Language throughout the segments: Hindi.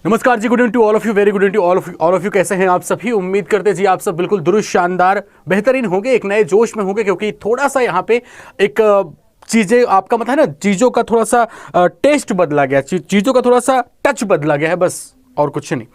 नमस्कार जी, good evening to all of you, very good evening to all of you. कैसे हैं आप सभी? उम्मीद करते जी आप सब बिल्कुल दुरुस्त, शानदार, बेहतरीन होंगे, एक नए जोश में होंगे, क्योंकि थोड़ा सा यहाँ पे एक चीजें आपका मतलब है ना, चीजों का थोड़ा सा टेस्ट बदला गया, चीजों का थोड़ा सा टच बदला गया है, बस और कुछ नहीं।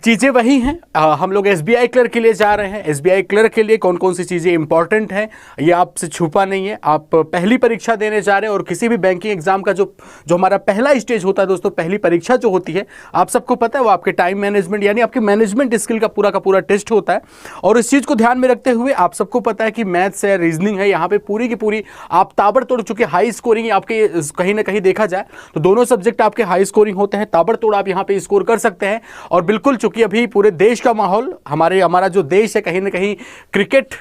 चीज़ें वही हैं। हम लोग एसबीआई क्लर्क के लिए जा रहे हैं। एसबीआई क्लर्क के लिए कौन कौन सी चीज़ें इंपॉर्टेंट हैं ये आपसे छुपा नहीं है। आप पहली परीक्षा देने जा रहे हैं और किसी भी बैंकिंग एग्जाम का जो हमारा पहला स्टेज होता है दोस्तों, पहली परीक्षा जो होती है, आप सबको पता है वो आपके टाइम मैनेजमेंट यानी आपके मैनेजमेंट स्किल का पूरा टेस्ट होता है। और इस चीज़ को ध्यान में रखते हुए आप सबको पता है कि मैथ्स है, रीजनिंग है, यहाँ पे पूरी की पूरी आप ताबड़तोड़, चूंकि हाई स्कोरिंग आपके कहीं ना कहीं देखा जाए तो दोनों सब्जेक्ट आपके हाई स्कोरिंग होते हैं, ताबड़तोड़ आप यहाँ पे स्कोर कर सकते हैं। और बिल्कुल चूंकि अभी पूरे देश का माहौल, हमारा जो देश है कहीं ना कहीं क्रिकेट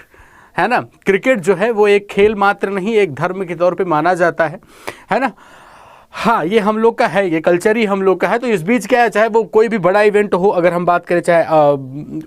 है ना, क्रिकेट जो है वो एक खेल मात्र नहीं, एक धर्म के तौर पे माना जाता है ना। हाँ, ये हम लोग का है, ये कल्चर ही हम लोग का है। तो इस बीच क्या है, चाहे वो कोई भी बड़ा इवेंट हो, अगर हम बात करें, चाहे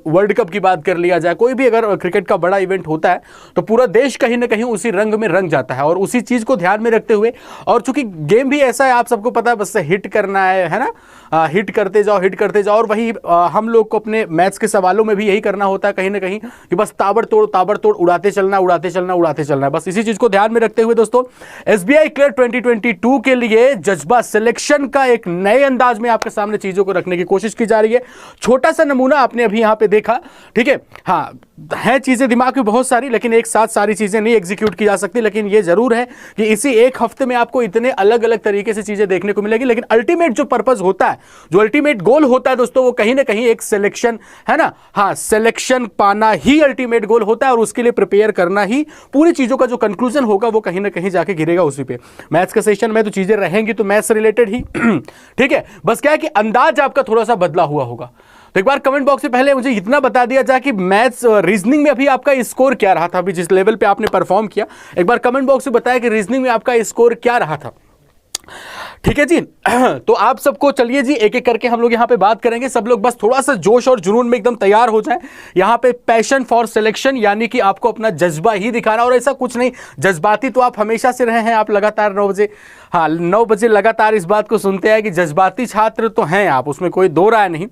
वर्ल्ड कप की बात कर लिया जाए, कोई भी अगर क्रिकेट का बड़ा इवेंट होता है तो पूरा देश कहीं ना कहीं उसी रंग में रंग जाता है। और उसी चीज़ को ध्यान में रखते हुए, और चूंकि गेम भी ऐसा है, आप सबको पता है, बस हिट करना है ना, हिट करते जाओ, हिट करते जाओ। और वही हम लोग को अपने मैथ्स के सवालों में भी यही करना होता है कहीं ना कहीं, कि बस ताबड़तोड़ उड़ाते चलना, उड़ाते चलना। बस इसी चीज़ को ध्यान में रखते हुए दोस्तों, एसबीआई क्लर्क 2022 के लिए जज्बा सिलेक्शन का एक नए अंदाज में आपके सामने चीजों को रखने की कोशिश की जा रही है। छोटा सा नमूना आपने अभी यहां पे देखा, ठीक है। हाँ, है चीजें दिमाग में बहुत सारी, लेकिन एक साथ सारी चीजें नहीं एग्जीक्यूट की जा सकती। लेकिन ये जरूर है कि इसी एक हफ्ते में आपको इतने अलग अलग तरीके से चीजें देखने को मिलेगी। लेकिन अल्टीमेट जो पर्पज होता है, जो अल्टीमेट गोल होता है दोस्तों, वो कहीं ना कहीं एक सिलेक्शन है ना। हाँ, सिलेक्शन पाना ही अल्टीमेट गोल होता है, और उसके लिए प्रिपेयर करना ही पूरी चीजों का जो कंक्लूजन होगा वो कहीं ना कहीं जाके गिरेगा उसी पे। मैथ्स का सेशन में तो चीजें रहेंगी तो मैथ्स रिलेटेड ही ठीक है। बस क्या है कि अंदाज आपका थोड़ा सा बदला हुआ होगा। तो एक बार कमेंट बॉक्स में पहले मुझे इतना बता दिया जाए कि मैथ्स रीजनिंग में अभी आपका स्कोर क्या रहा था, अभी जिस लेवल पे आपने परफॉर्म किया, एक बार कमेंट बॉक्स में बताया कि रीजनिंग में आपका स्कोर क्या रहा था। ठीक है जी। तो आप सबको चलिए जी एक एक करके हम लोग यहां पे बात करेंगे। सब लोग बस थोड़ा सा जोश और जुनून में एकदम तैयार हो जाएं। यहां पे पैशन फॉर सिलेक्शन, यानी कि आपको अपना जज्बा ही दिखाना, और ऐसा कुछ नहीं, जज्बाती तो आप हमेशा से रहे हैं। आप लगातार 9 बजे, हाँ 9 बजे लगातार इस बात को सुनते हैं कि जज्बाती छात्र तो हैं आप, उसमें कोई दो राय नहीं।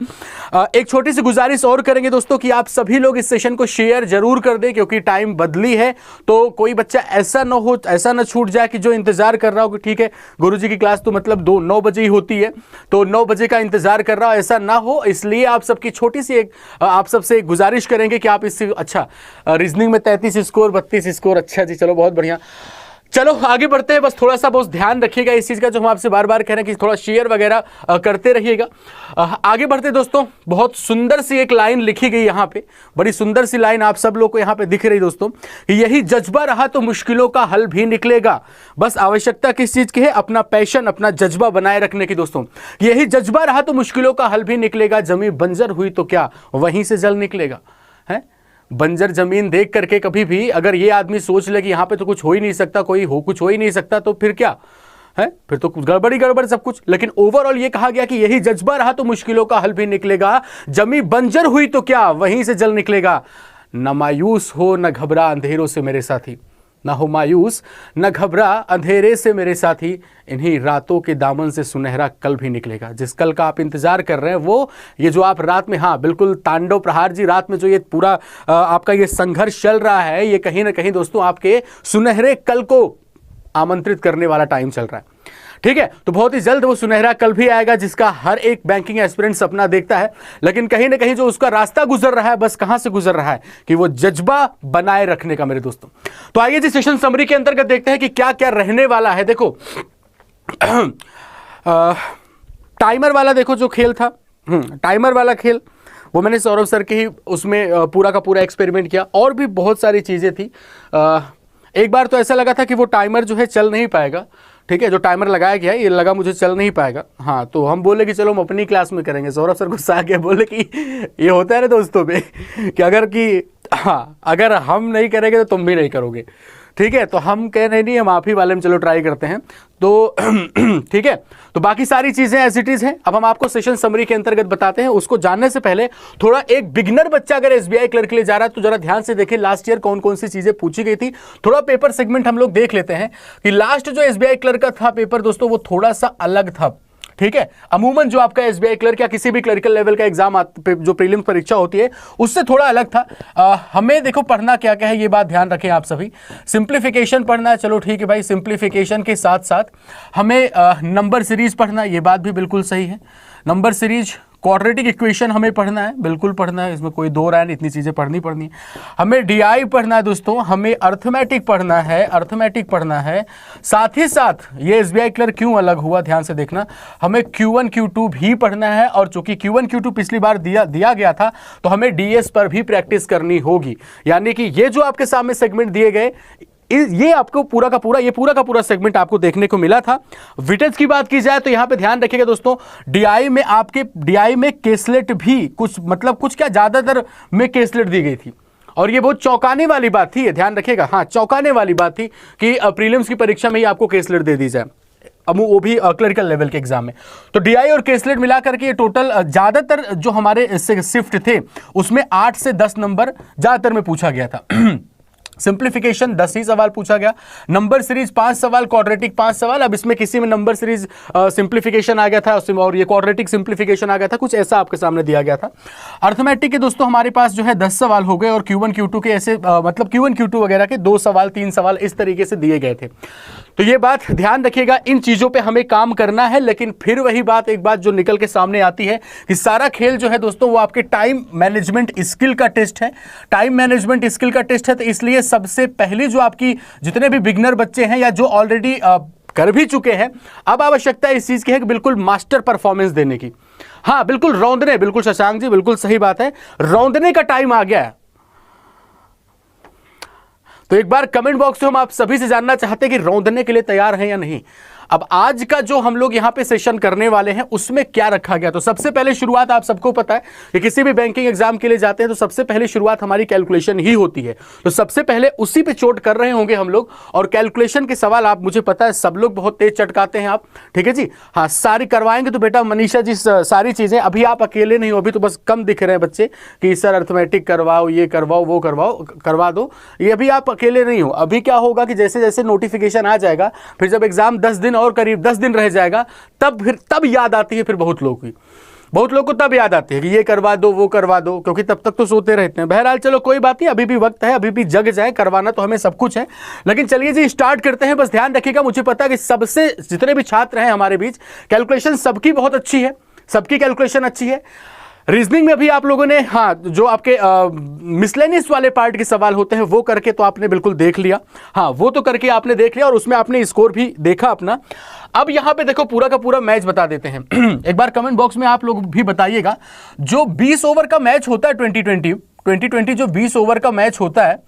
एक छोटी सी गुजारिश और करेंगे दोस्तों कि आप सभी लोग इस सेशन को शेयर जरूर कर दें, क्योंकि टाइम बदली है। तो कोई बच्चा ऐसा ना छूट जाए कि जो इंतजार कर रहा हो कि ठीक है गुरुजी की क्लास तो मतलब 9 बजे ही होती है, तो 9 बजे का इंतजार कर रहा हो, ऐसा ना हो। इसलिए आप सबकी छोटी सी आप सबसे गुजारिश करेंगे कि आप इससे अच्छा, रीजनिंग में 33 स्कोर, 32 स्कोर, अच्छा जी, चलो बहुत बढ़िया। चलो आगे बढ़ते हैं। बस थोड़ा सा बहुत ध्यान रखिएगा इस चीज का, जो हम आपसे बार बार कह रहे हैं कि थोड़ा शेयर वगैरह करते रहिएगा। आगे बढ़ते दोस्तों, बहुत सुंदर सी एक लाइन लिखी गई यहाँ पे, बड़ी सुंदर सी लाइन आप सब लोग को यहाँ पे दिख रही दोस्तों, कि यही जज्बा रहा तो मुश्किलों का हल भी निकलेगा। बस आवश्यकता किस चीज की है? अपना पैशन, अपना जज्बा बनाए रखने की दोस्तों। यही जज्बा रहा तो मुश्किलों का हल भी निकलेगा। जमीन बंजर हुई तो क्या वहीं से जल निकलेगा? है बंजर जमीन देख करके कभी भी अगर ये आदमी सोच ले कि यहां पे तो कुछ हो ही नहीं सकता, कुछ हो ही नहीं सकता, तो फिर क्या है? फिर तो गड़बड़ सब कुछ। लेकिन ओवरऑल ये कहा गया कि यही जज्बा रहा तो मुश्किलों का हल भी निकलेगा। जमीन बंजर हुई तो क्या वहीं से जल निकलेगा। न मायूस हो न घबरा अंधेरों से मेरे साथी, ना हो मायूस न घबरा अंधेरे से मेरे साथी, इन्हीं रातों के दामन से सुनहरा कल भी निकलेगा। जिस कल का आप इंतजार कर रहे हैं, वो ये जो आप रात में, हाँ बिल्कुल तांडव प्रहार जी, रात में जो ये पूरा आपका ये संघर्ष चल रहा है, ये कहीं ना कहीं दोस्तों आपके सुनहरे कल को आमंत्रित करने वाला टाइम चल रहा है। ठीक है, तो बहुत ही जल्द वो सुनहरा कल भी आएगा जिसका हर एक बैंकिंग एस्पिरेंट सपना देखता है। लेकिन कहीं ना कहीं जो उसका रास्ता गुजर रहा है, बस कहां से गुजर रहा है कि वो जज्बा बनाए रखने का मेरे दोस्तों। तो आइए जी सेशन समरी के अंतर्गत देखते हैं कि क्या क्या रहने वाला है। देखो टाइमर वाला, देखो जो खेल था, टाइमर वाला खेल, वो मैंने सौरभ सर के ही उसमें पूरा का पूरा एक्सपेरिमेंट किया। और भी बहुत सारी चीजें थी। एक बार तो ऐसा लगा था कि वो टाइमर जो है चल नहीं पाएगा। ठीक है, जो टाइमर लगाया गया है ये लगा मुझे चल नहीं पाएगा। हाँ, तो हम बोले कि चलो हम अपनी क्लास में करेंगे। सौरभ सर गुस्सा आ गया, बोले कि ये होता है ना दोस्तों पे कि अगर हम नहीं करेंगे तो तुम भी नहीं करोगे। ठीक है, तो हम कह रहे नहीं, हम आप ही वाले में चलो ट्राई करते हैं। तो ठीक है, तो बाकी सारी चीजें एज इट इज हैं। अब हम आपको सेशन समरी के अंतर्गत बताते हैं। उसको जानने से पहले थोड़ा, एक बिगिनर बच्चा अगर एसबीआई क्लर्क के लिए जा रहा है तो जरा ध्यान से देखें लास्ट ईयर कौन कौन सी चीजें पूछी गई थी। थोड़ा पेपर सेगमेंट हम लोग देख लेते हैं कि लास्ट जो एसबीआई क्लर्क का था पेपर दोस्तों, वो थोड़ा सा अलग था। ठीक है। अमूमन जो आपका एसबीआई क्लर्क या किसी भी क्लरिकल लेवल का एग्जाम जो प्रीलिम्स परीक्षा होती है उससे थोड़ा अलग था। हमें देखो पढ़ना क्या क्या है, ये बात ध्यान रखें आप सभी। सिंप्लीफिकेशन पढ़ना है, चलो ठीक है भाई, सिंप्लीफिकेशन के साथ साथ हमें नंबर सीरीज पढ़ना है, ये बात भी बिल्कुल सही है। नंबर सीरीज, क्वाड्रेटिक इक्वेशन हमें पढ़ना है, बिल्कुल पढ़ना है, इसमें कोई दो राय नहीं, इतनी चीजें पढ़नी है। हमें डीआई पढ़ना है दोस्तों, हमें अर्थमेटिक पढ़ना है, अर्थमेटिक पढ़ना है। साथ ही साथ ये एसबीआई क्लर्क क्यों अलग हुआ, ध्यान से देखना, हमें Q1 Q2 भी पढ़ना है। और चूंकि Q1 Q2 पिछली बार दिया गया था तो हमें डीएस पर भी प्रैक्टिस करनी होगी। यानी कि ये जो आपके सामने सेगमेंट दिए गए, ये आपको पूरा का पूरा सेगमेंट आपको देखने को मिला था। विटेज की बात की जाए तो यहां पे ध्यान रखिएगा दोस्तों, डीआई में केसलेट भी कुछ क्या ज्यादातर में केसलेट दी गई थी, और ये बहुत चौंकाने वाली बात थी, ध्यान रखिएगा। हाँ, चौंकाने वाली बात थी कि प्रीलिम्स की परीक्षा में ही आपको केसलेट दे दी जाए, वो भी क्लरिकल लेवल के एग्जाम में। तो डीआई और केसलेट मिला करके ये टोटल ज्यादातर जो हमारे शिफ्ट थे उसमें 8 से 10 नंबर ज्यादातर में पूछा गया था। सिंप्लीफिकेशन 10 ही सवाल पूछा गया, नंबर सीरीज 5 सवाल, क्वाड्रेटिक 5 सवाल। अब इसमें किसी में नंबर सीरीज सिंप्लीफिकेशन आ गया था और ये क्वाड्रेटिक सिंप्लीफिकेशन आ गया था, कुछ ऐसा आपके सामने दिया गया था। अर्थमेटिक के दोस्तों हमारे पास जो है 10 सवाल हो गए, और Q1 Q2 के ऐसे Q1 Q2 वगैरह के 2 सवाल 3 सवाल इस तरीके से दिए गए थे। तो ये बात ध्यान रखिएगा, इन चीजों पे हमें काम करना है। लेकिन फिर वही बात, एक बात जो निकल के सामने आती है कि सारा खेल जो है दोस्तों वो आपके टाइम मैनेजमेंट स्किल का टेस्ट है, टाइम मैनेजमेंट स्किल का टेस्ट है। तो इसलिए सबसे पहले जो आपकी जितने भी बिगनर बच्चे हैं या जो ऑलरेडी कर भी चुके हैं, अब आवश्यकता इस चीज की है कि बिल्कुल मास्टर परफॉर्मेंस देने की। हाँ बिल्कुल रौंदने, बिल्कुल शशांक जी बिल्कुल सही बात है, रौंदने का टाइम आ गया है। तो एक बार कमेंट बॉक्स में हम आप सभी से जानना चाहते हैं कि रौंदने के लिए तैयार हैं या नहीं। अब आज का जो हम लोग यहां पे सेशन करने वाले हैं उसमें क्या रखा गया, तो सबसे पहले शुरुआत आप सबको पता है कि किसी भी बैंकिंग एग्जाम के लिए जाते हैं तो सबसे पहले शुरुआत हमारी कैलकुलेशन ही होती है। तो सबसे पहले उसी पे चोट कर रहे होंगे हम लोग, और कैलकुलेशन के सवाल आप, मुझे पता है सब लोग बहुत तेज चटकाते हैं आप, ठीक है जी। हाँ, सारी करवाएंगे तो बेटा मनीषा जी सारी चीजें, अभी आप अकेले नहीं हो, अभी तो बस कम दिख रहे हैं बच्चे कि सर अर्थमेटिक करवाओ, ये करवाओ, वो करवाओ, करवा दो, ये अभी आप अकेले नहीं हो। अभी क्या होगा कि जैसे जैसे नोटिफिकेशन आ जाएगा, फिर जब एग्जाम 10 दिन और करीब 10 दिन रह जाएगा, तब याद आती है, फिर बहुत लोग को तब याद आती है कि ये करवा दो, वो करवा दो, क्योंकि तब तक तो सोते रहते हैं। बहरहाल चलो कोई बात नहीं, अभी भी वक्त है, अभी भी जग जाए, करवाना तो हमें सब कुछ है। लेकिन चलिए जी स्टार्ट करते हैं। बस ध्यान रखिएगा, मुझे पता है कि सबसे जितने भी छात्र हैं हमारे बीच, कैलकुलेशन सबकी बहुत अच्छी है, सबकी कैलकुलेशन अच्छी है। रीजनिंग में भी आप लोगों ने, हाँ, जो आपके मिसलेनियस वाले पार्ट के सवाल होते हैं वो करके तो आपने बिल्कुल देख लिया, हाँ वो तो करके आपने देख लिया, और उसमें आपने स्कोर भी देखा अपना। अब यहां पे देखो पूरा का पूरा मैच बता देते हैं। एक बार कमेंट बॉक्स में आप लोग भी बताइएगा, जो 20 ओवर का मैच होता है 2020 जो 20 ओवर का मैच होता है,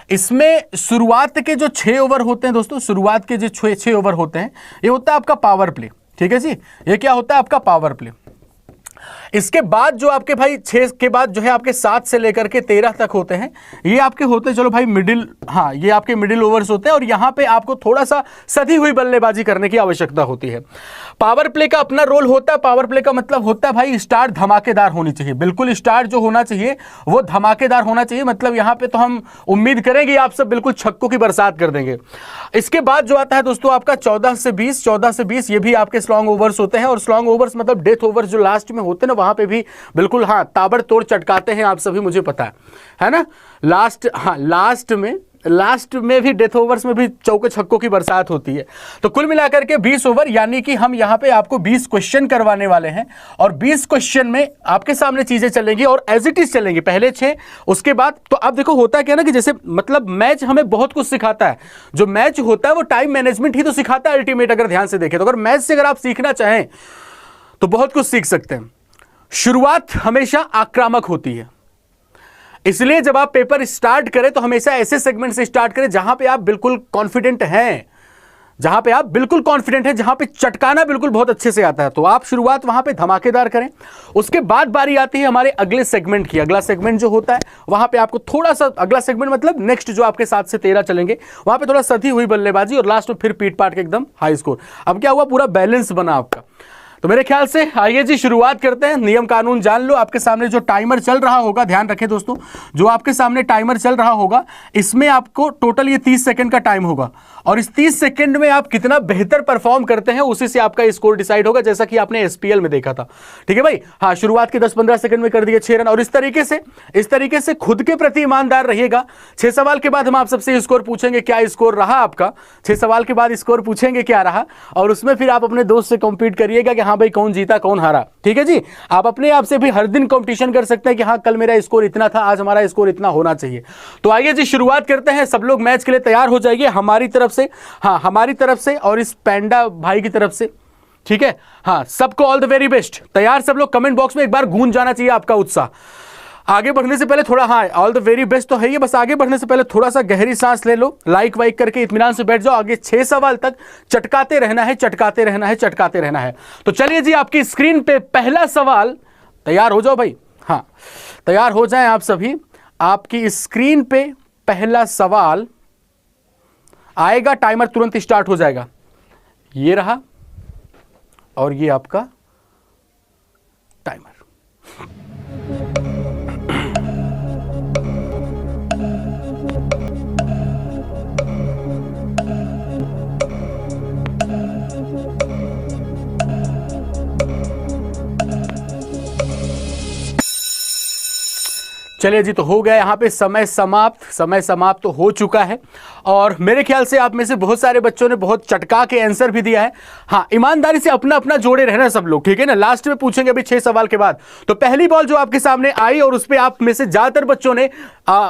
इसमें शुरुआत के जो 6 ओवर होते हैं दोस्तों, शुरुआत के जो 6 ओवर होते हैं, ये होता है आपका पावर प्ले, ठीक है जी। ये क्या होता है आपका पावर प्ले। इसके बाद जो आपके भाई 6 के बाद जो है आपके 7 से लेकर के 13 तक होते हैं, ये आपके होते हैं, चलो भाई मिडिल, हाँ ये आपके मिडिल ओवर्स होते हैं, और यहां पे आपको थोड़ा सा सधी हुई बल्लेबाजी करने की आवश्यकता होती है। पावर प्ले का अपना रोल होता है, पावर प्ले का मतलब होता है भाई स्टार्ट धमाकेदार होनी चाहिए, बिल्कुल स्टार्ट जो होना चाहिए वो धमाकेदार होना चाहिए। मतलब यहां पे तो हम उम्मीद करेंगे आप सब बिल्कुल छक्कों की बरसात कर देंगे। इसके बाद जो आता है दोस्तों आपका 14 से 20, ये भी आपके स्लॉन्ग ओवर्स होते हैं, और स्लॉन्ग ओवर्स मतलब डेथ ओवर्स जो लास्ट में होते हैं ना, वहां पे भी बिल्कुल हाँ ताबड़तोड़ चटकाते हैं आप सभी, मुझे पता है ना। लास्ट में भी डेथ ओवर्स में भी चौके छक्कों की बरसात होती है। तो कुल मिलाकर के 20 ओवर, यानी कि हम यहां पे आपको 20 क्वेश्चन करवाने वाले हैं, और 20 क्वेश्चन में आपके सामने चीजें चलेंगी और एज इट इज चलेंगी, पहले 6 उसके बाद। तो अब देखो होता क्या ना कि जैसे मतलब मैच हमें बहुत कुछ सिखाता है, जो मैच होता है वो टाइम मैनेजमेंट ही तो सिखाता है अल्टीमेट। अगर ध्यान से देखें तो अगर मैच से अगर आप सीखना चाहें तो बहुत कुछ सीख सकते हैं। शुरुआत हमेशा आक्रामक होती है, इसलिए जब आप पेपर स्टार्ट करें तो हमेशा ऐसे सेगमेंट से स्टार्ट करें जहां पे आप बिल्कुल कॉन्फिडेंट हैं, जहां पे चटकाना बिल्कुल बहुत अच्छे से आता है। तो आप शुरुआत वहां पे धमाकेदार करें। उसके बाद बारी आती है हमारे अगले सेगमेंट की। अगला सेगमेंट जो होता है वहां पे आपको थोड़ा सा, अगला सेगमेंट मतलब नेक्स्ट जो आपके 7 से 13 चलेंगे, वहां पे थोड़ा सधी हुई बल्लेबाजी, और लास्ट में फिर पीट पाट के एकदम हाई स्कोर। अब क्या हुआ, पूरा बैलेंस बना आपका। तो मेरे ख्याल से आइए जी शुरुआत करते हैं। नियम कानून जान लो। आपके सामने जो टाइमर चल रहा होगा, ध्यान रखें दोस्तों, जो आपके सामने टाइमर चल रहा होगा इसमें आपको टोटल ये 30 सेकंड का टाइम होगा और इस 30 सेकंड में आप कितना बेहतर परफॉर्म करते हैं उसी से आपका स्कोर डिसाइड होगा, जैसा कि आपने एसपीएल में देखा था। ठीक है भाई। हाँ, शुरुआत के 10-15 सेकंड में कर दिए 6 रन और इस तरीके से खुद के प्रति ईमानदार रहिएगा। 6 सवाल के बाद हम आप सबसे स्कोर पूछेंगे, क्या स्कोर रहा आपका। 6 सवाल के बाद स्कोर पूछेंगे क्या रहा, और उसमें फिर आप अपने दोस्त से कॉम्पीट करिएगा कि हाँ भाई कौन जीता कौन हारा। ठीक है जी। आप अपने आप से भी हर दिन कंपटीशन कर सकते हैं कि हाँ कल मेरा स्कोर इतना था, आज हमारा स्कोर इतना होना चाहिए। तो आइए जी शुरुआत करते हैं। सब लोग मैच के लिए तैयार हो जाइए हमारी तरफ से, हाँ हमारी तरफ से और इस पैंडा भाई की तरफ से। ठीक है। हाँ, सबको ऑल द वेरी बेस्ट। तैयार सब लोग? कमेंट बॉक्स में एक बार गूंज जाना चाहिए आपका उत्साह। आगे बढ़ने से पहले थोड़ा, हाँ ऑल द वेरी बेस्ट तो है ये, बस आगे बढ़ने से पहले थोड़ा सा गहरी सांस ले लो, लाइक वाइक करके इत्मीनान से बैठ जाओ। आगे 6 सवाल तक चटकाते रहना है, चटकाते रहना है, चटकाते रहना है। तो चलिए जी, आपकी स्क्रीन पे पहला सवाल, तैयार हो जाओ भाई। हाँ, तैयार हो जाएं आप सभी। आपकी स्क्रीन पे पहला सवाल आएगा, टाइमर तुरंत स्टार्ट हो जाएगा। ये रहा और ये आपका टाइमर। चलिए जी, तो हो गया यहां पे समय समाप्त। समय समाप्त तो हो चुका है और मेरे ख्याल से आप में से बहुत सारे बच्चों ने बहुत चटका के आंसर भी दिया है। हाँ, ईमानदारी से अपना अपना जोड़े रहना सब लोग, ठीक है ना। लास्ट में पूछेंगे अभी 6 सवाल के बाद। तो पहली बॉल जो आपके सामने आई और उस पर आप में से ज्यादातर बच्चों ने,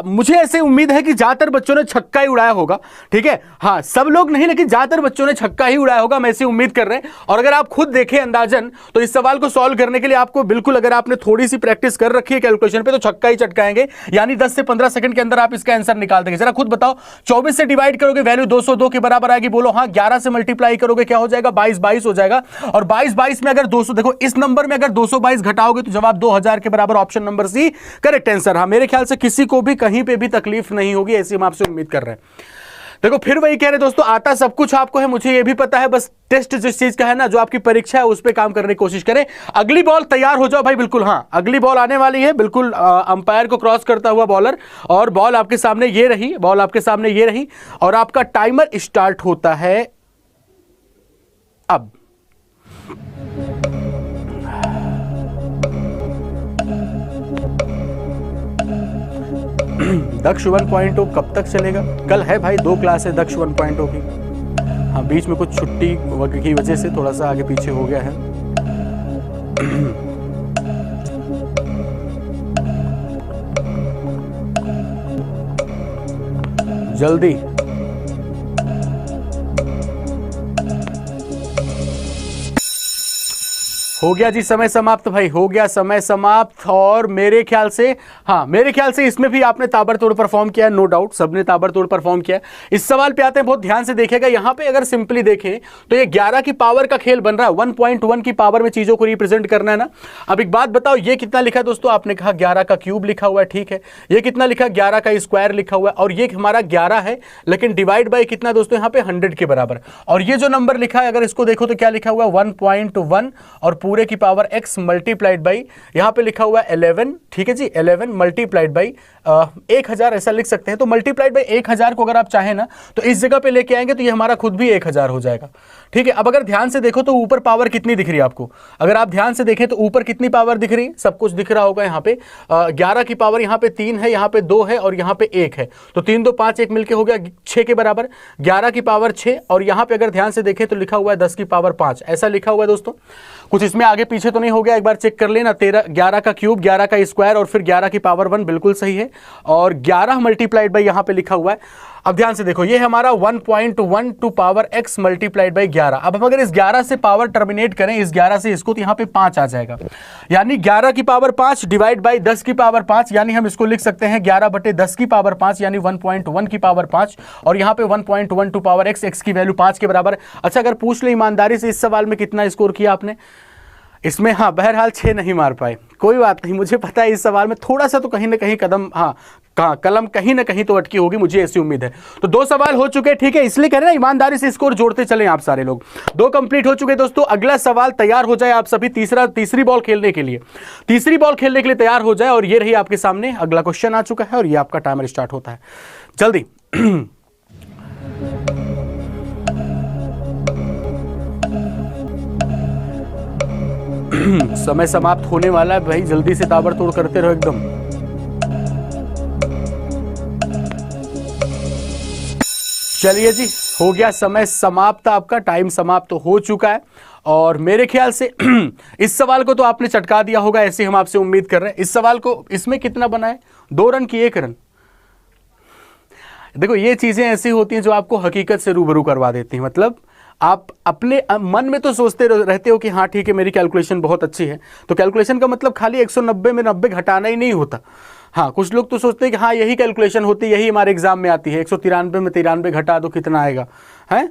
मुझे ऐसे उम्मीद है कि ज्यादातर बच्चों ने छक्का ही उड़ाया होगा। ठीक है। हाँ, सब लोग नहीं, लेकिन ज्यादातर बच्चों ने छक्का ही उड़ाया होगा, मैं ऐसी उम्मीद कर रहे हैं। और अगर आप खुद देखें अंदाजन, तो इस सवाल को सॉल्व करने के लिए आपको बिल्कुल, अगर आपने थोड़ी सी प्रैक्टिस कर रखी है कैलकुलेशन पे, तो छक्का ही चटकाएंगे। यानी 10 से 15 सेकंड के अंदर आप इसका आंसर निकाल देंगे। जरा खुद बताओ, 24 से डिवाइड करोगे वैल्यू 202 के बराबर आएगी। बोलो हाँ। 11 से मल्टीप्लाई करोगे क्या हो जाएगा? 22 हो जाएगा। और 22 में अगर 200, देखो इस नंबर में अगर 222 घटाओगे तो जवाब 2000 के बराबर, option number C correct answer. हाँ, मेरे ख्याल से किसी को भी कहीं पे भी तकलीफ नहीं होगी, ऐसी हम आपसे उम्मीद कर रहे हैं। देखो फिर वही कह रहे दोस्तों, आता सब कुछ आपको है, मुझे ये भी पता है, बस टेस्ट जिस चीज का है ना, जो आपकी परीक्षा है उस पर काम करने की कोशिश करें। अगली बॉल तैयार हो जाओ भाई, बिल्कुल। हाँ, अगली बॉल आने वाली है, बिल्कुल अंपायर को क्रॉस करता हुआ बॉलर, और बॉल आपके सामने ये रही, बॉल आपके सामने ये रही और आपका टाइमर स्टार्ट होता है अब। दक्ष 1.0 कब तक चलेगा? कल है भाई, 2 क्लास है दक्ष 1.0 की। हाँ, बीच में कुछ छुट्टी की वजह से थोड़ा सा आगे पीछे हो गया है। जल्दी हो गया जी, समय समाप्त भाई, हो गया समय समाप्त। और मेरे ख्याल से, हाँ मेरे ख्याल से इसमें भी आपने ताबड़तोड़ परफॉर्म किया, नो डाउट, सबने ताबड़तोड़ परफॉर्म किया। इस सवाल पे आते हैं, बहुत ध्यान से देखिएगा। यहां पे अगर सिंपली देखें तो ये 11 की पावर का खेल बन रहा है। 1.1 की पावर में चीजों को रिप्रेजेंट करना है ना। अब एक बात बताओ, ये कितना लिखा है दोस्तों? आपने कहा 11 का क्यूब लिखा हुआ है, ठीक है। ये कितना लिखा? 11 का स्क्वायर लिखा हुआ है। और ये हमारा 11 है, लेकिन डिवाइड बाई कितना दोस्तों? यहाँ पे 100 के बराबर। और ये जो नंबर लिखा है, अगर इसको देखो तो क्या लिखा हुआ है? 1.1 और पूरे की पावर x मल्टीप्लाइड बाई, यहां पे लिखा हुआ है 11, ठीक है जी। 11 मल्टीप्लाइड बाई 1000 ऐसा लिख सकते हैं। तो मल्टीप्लाइड बाई 1000 को अगर आप चाहें ना तो इस जगह पे लेके आएंगे तो ये हमारा खुद भी 1000 हो जाएगा, ठीक है। अब अगर ध्यान से देखो तो ऊपर पावर कितनी दिख रही है आपको? अगर आप ध्यान से देखें तो ऊपर कितनी पावर दिख रही है? सब कुछ दिख रहा होगा यहाँ पे। 11 की पावर यहाँ पे 3 है, यहाँ पे 2 है और यहाँ पे 1 है। तो 3 2 5 1 मिलके हो गया 6 के बराबर। 11 की पावर 6 और यहाँ पे अगर ध्यान से देखें तो लिखा हुआ है 10 की पावर 5, ऐसा लिखा हुआ है दोस्तों। कुछ इसमें आगे पीछे तो नहीं हो गया? एक बार चेक कर लेना। 11 का क्यूब, 11 का स्क्वायर और फिर 11 की पावर 1, बिल्कुल सही है। और 11 मल्टीप्लाइड बाई यहाँ पे लिखा हुआ है। अब ध्यान से देखो, ये हमारा 1.1 to power x multiplied by 11। अब हम अगर इस 11 से पावर टर्मिनेट करें, इस 11 से इसको, तो यहाँ पे 5 आ जाएगा। यानी 11 की पावर 5 डिवाइड बाई 10 की पावर 5, यानी हम इसको लिख सकते हैं 11 बटे 10 की पावर 5, यानी 1.1 की पावर 5। और यहाँ पे 1.1 टू पावर x की वैल्यू 5 के बराबर। अच्छा, अगर पूछ ले ईमानदारी से, इस सवाल में कितना स्कोर किया आपने? इसमें हाँ बहरहाल 6 नहीं मार पाए, कोई बात नहीं, मुझे पता है इस सवाल में थोड़ा सा तो कहीं ना कहीं कदम, हाँ कलम कहीं ना कहीं तो अटकी होगी, मुझे ऐसी उम्मीद है। तो 2 सवाल हो चुके, ठीक है, इसलिए कह रहे हैं ना ईमानदारी से स्कोर जोड़ते चलें आप सारे लोग। 2 कंप्लीट हो चुके दोस्तों। अगला सवाल तैयार हो जाए आप सभी, तीसरी बॉल खेलने के लिए, तीसरी बॉल खेलने के लिए तैयार हो जाए। और ये रही आपके सामने अगला क्वेश्चन आ चुका है और ये आपका टाइमर स्टार्ट होता है जल्दी। समय समाप्त होने वाला है भाई, जल्दी से ताबड़तोड़ करते रहो एकदम। चलिए जी, हो गया समय समाप्त, आपका टाइम समाप्त तो हो चुका है। और मेरे ख्याल से इस सवाल को तो आपने चटका दिया होगा, ऐसे हम आपसे उम्मीद कर रहे हैं। इस सवाल को, इसमें कितना बना है, 2 रन की 1 रन। देखो ये चीजें ऐसी होती हैं जो आपको हकीकत से रूबरू करवा देती हैं। मतलब आप अपने मन में तो सोचते रहते हो कि हाँ ठीक है मेरी कैलकुलेशन बहुत अच्छी है, तो कैलकुलेशन का मतलब खाली 190 में 90 घटाना ही नहीं होता। हाँ कुछ लोग तो सोचते हैं कि हाँ यही कैलकुलेशन होती है, यही हमारे एग्जाम में आती है, 193 में 93 घटा दो कितना आएगा, है।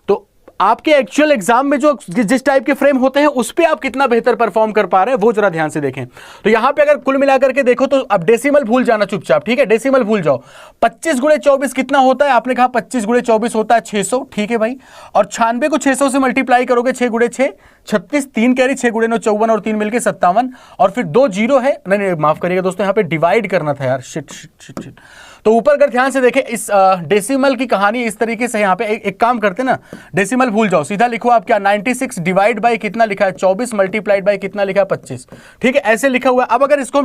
तो आपके एक्चुअल एग्जाम में जो जिस टाइप के फ्रेम होते हैं उस पे आप कितना बेहतर परफॉर्म कर पा रहे हैं वो जरा ध्यान से देखें। तो यहां पे अगर कुल मिलाकर के देखो तो अब डेसिमल भूल जाना चुपचाप, ठीक है, डेसिमल भूल जाओ। 25 गुणे 24 कितना होता है, आपने कहा 25 गुणे 24 होता है 600, ठीक है भाई। और 96 को 600 से मल्टीप्लाई करोगे, 6 गुणे 6 36, 3 कैरी, 6 गुणे 9 54 और 3 मिलके 57, और फिर 2 जीरो है, नहीं माफ करिएगा दोस्तों, यहाँ पे डिवाइड करना था यार, शिट। तो ऊपर अगर ध्यान से देखें इस डेसिमल की कहानी इस तरीके से, यहाँ पे एक काम करते ना, डेसिमल भूल जाओ, सीधा लिखो आप क्या, 96 डिवाइड बाय कितना लिखा है 24 मल्टीप्लाइड बाय कितना लिखा है 25, ठीक है, ऐसे लिखा हुआ है। अब अगर इसको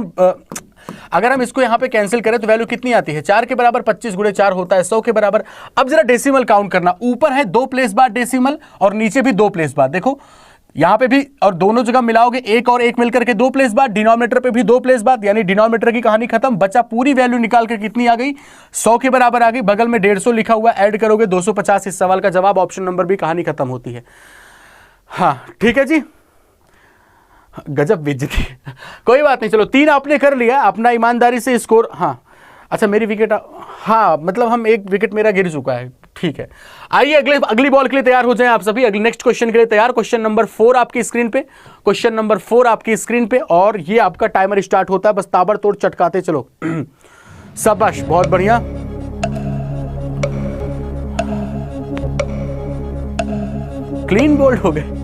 अगर हम इसको यहाँ पे कैंसिल करें तो वैल्यू कितनी आती है, 4 के बराबर 25 गुणे 4 होता है 100 के बराबर। अब जरा डेसिमल काउंट करना, ऊपर है 2 प्लेस बाद डेसिमल और नीचे भी 2 प्लेस बाद, देखो यहां पे भी, और दोनों जगह मिलाओगे 1 और 1 मिलकर के 2 प्लेस बाद, डिनोमिनेटर पे भी 2 प्लेस बाद, यानी डिनोमिनेटर की कहानी खत्म, बचा पूरी वैल्यू निकाल कर कितनी आ गई, 100 के बराबर आ गई। बगल में 150 लिखा हुआ, ऐड करोगे 250। इस सवाल का जवाब ऑप्शन नंबर बी, कहानी खत्म होती है। हाँ ठीक है जी, गजब बेइज्जती कोई बात नहीं, चलो 3 आपने कर लिया अपना ईमानदारी से स्कोर। हाँ अच्छा मेरी विकेट, हाँ मतलब हम 1 विकेट मेरा गिर चुका है, ठीक है। आइए अगली बॉल के लिए तैयार हो जाएं आप सभी, अगले नेक्स्ट क्वेश्चन के लिए तैयार। क्वेश्चन नंबर 4 आपकी स्क्रीन पे, क्वेश्चन नंबर 4 आपकी स्क्रीन पे, और ये आपका टाइमर स्टार्ट होता है, बस ताबड़तोड़ चटकाते चलो। शाबाश, बहुत बढ़िया। क्लीन बोल्ड हो गए,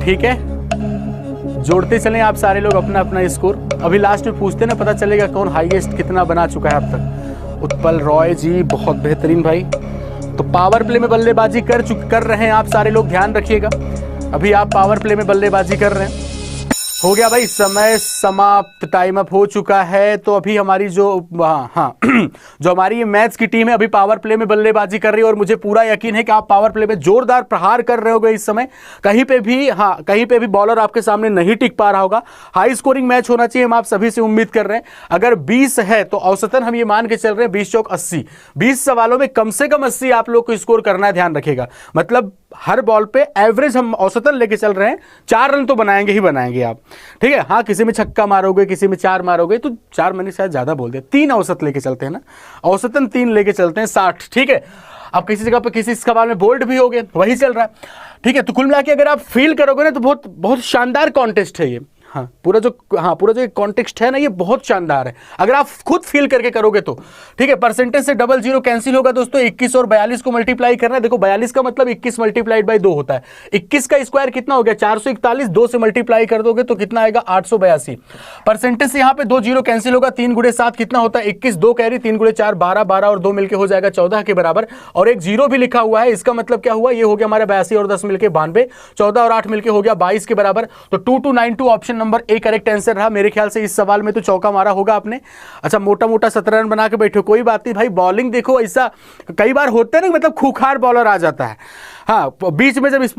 ठीक है, जोड़ते चलें आप सारे लोग अपना अपना स्कोर। अभी लास्ट में पूछते ना, पता चलेगा कौन हाईएस्ट कितना बना चुका है अब तक। उत्पल रॉय जी बहुत बेहतरीन भाई। तो पावर प्ले में बल्लेबाजी कर रहे हैं आप सारे लोग, ध्यान रखिएगा, अभी आप पावर प्ले में बल्लेबाजी कर रहे हैं। हो गया भाई, समय समाप्त, टाइम अप हो चुका है। तो अभी हमारी जो जो हमारी मैथ्स की टीम है अभी पावर प्ले में बल्लेबाजी कर रही है, और मुझे पूरा यकीन है कि आप पावर प्ले में जोरदार प्रहार कर रहे होगे इस समय। कहीं पे भी बॉलर आपके सामने नहीं टिक पा रहा होगा। हाई स्कोरिंग मैच होना चाहिए, हम आप सभी से उम्मीद कर रहे हैं। अगर 20 है तो औसतन हम ये मान के चल रहे हैं 20 चौक 80, 20 सवालों में कम से कम 80 आप लोग को स्कोर करना है, ध्यान रखिएगा। मतलब हर बॉल पे एवरेज हम औसतन लेके चल रहे हैं, 4 रन तो बनाएंगे ही बनाएंगे आप, ठीक है। हाँ किसी में छक्का मारोगे, किसी में 4 मारोगे, तो 4 मैंने शायद ज्यादा बोल दिया, 3 औसत लेके चलते हैं ना, औसतन 3 लेके चलते हैं 60, ठीक है। अब किसी जगह पे किसी सवाल में बोल्ड भी हो गए, वही चल रहा है, ठीक है। तो कुल मिला के अगर आप फील करोगे ना तो बहुत बहुत शानदार कॉन्टेस्ट है ये। पूरा जो कॉन्टेक्स्ट है ना ये बहुत शानदार है, अगर आप खुद फील करके करोगे तो, ठीक है। परसेंटेज से 00 कैंसिल होगा दोस्तों, 21 और 42 को मल्टीप्लाई करना है। देखो 42 का मतलब 21 मल्टीप्लाइड बाय 2 होता है, 21 का स्क्वायर कितना हो गया 441, 2 से मल्टीप्लाई कर दोगे तो कितना आएगा 882। परसेंटेज से यहाँ पे 2 जीरो कैंसिल होगा, 3 गुणे 7 कितना होता है 21, 2 कैरी, 3 गुणे 4 12, 12 और 2 मिलकर हो जाएगा 14 के बराबर, और एक जीरो भी लिखा हुआ है। इसका मतलब क्या हुआ, ये हो गया हमारा 82 और 10 मिलकर 92, 14 और 8 मिलकर हो गया 22 के बराबर। तो 2292 option number A correct answer रहा। मेरे ख्याल से इस सवाल में तो चौका मारा होगा आपने। अच्छा मोटा मोटा 17 रन बना के बैठे, कोई बात नहीं भाई। बॉलिंग देखो, ऐसा कई बार होता है ना, मतलब खूंखार बॉलर आ जाता है, हाँ बीच में जब इस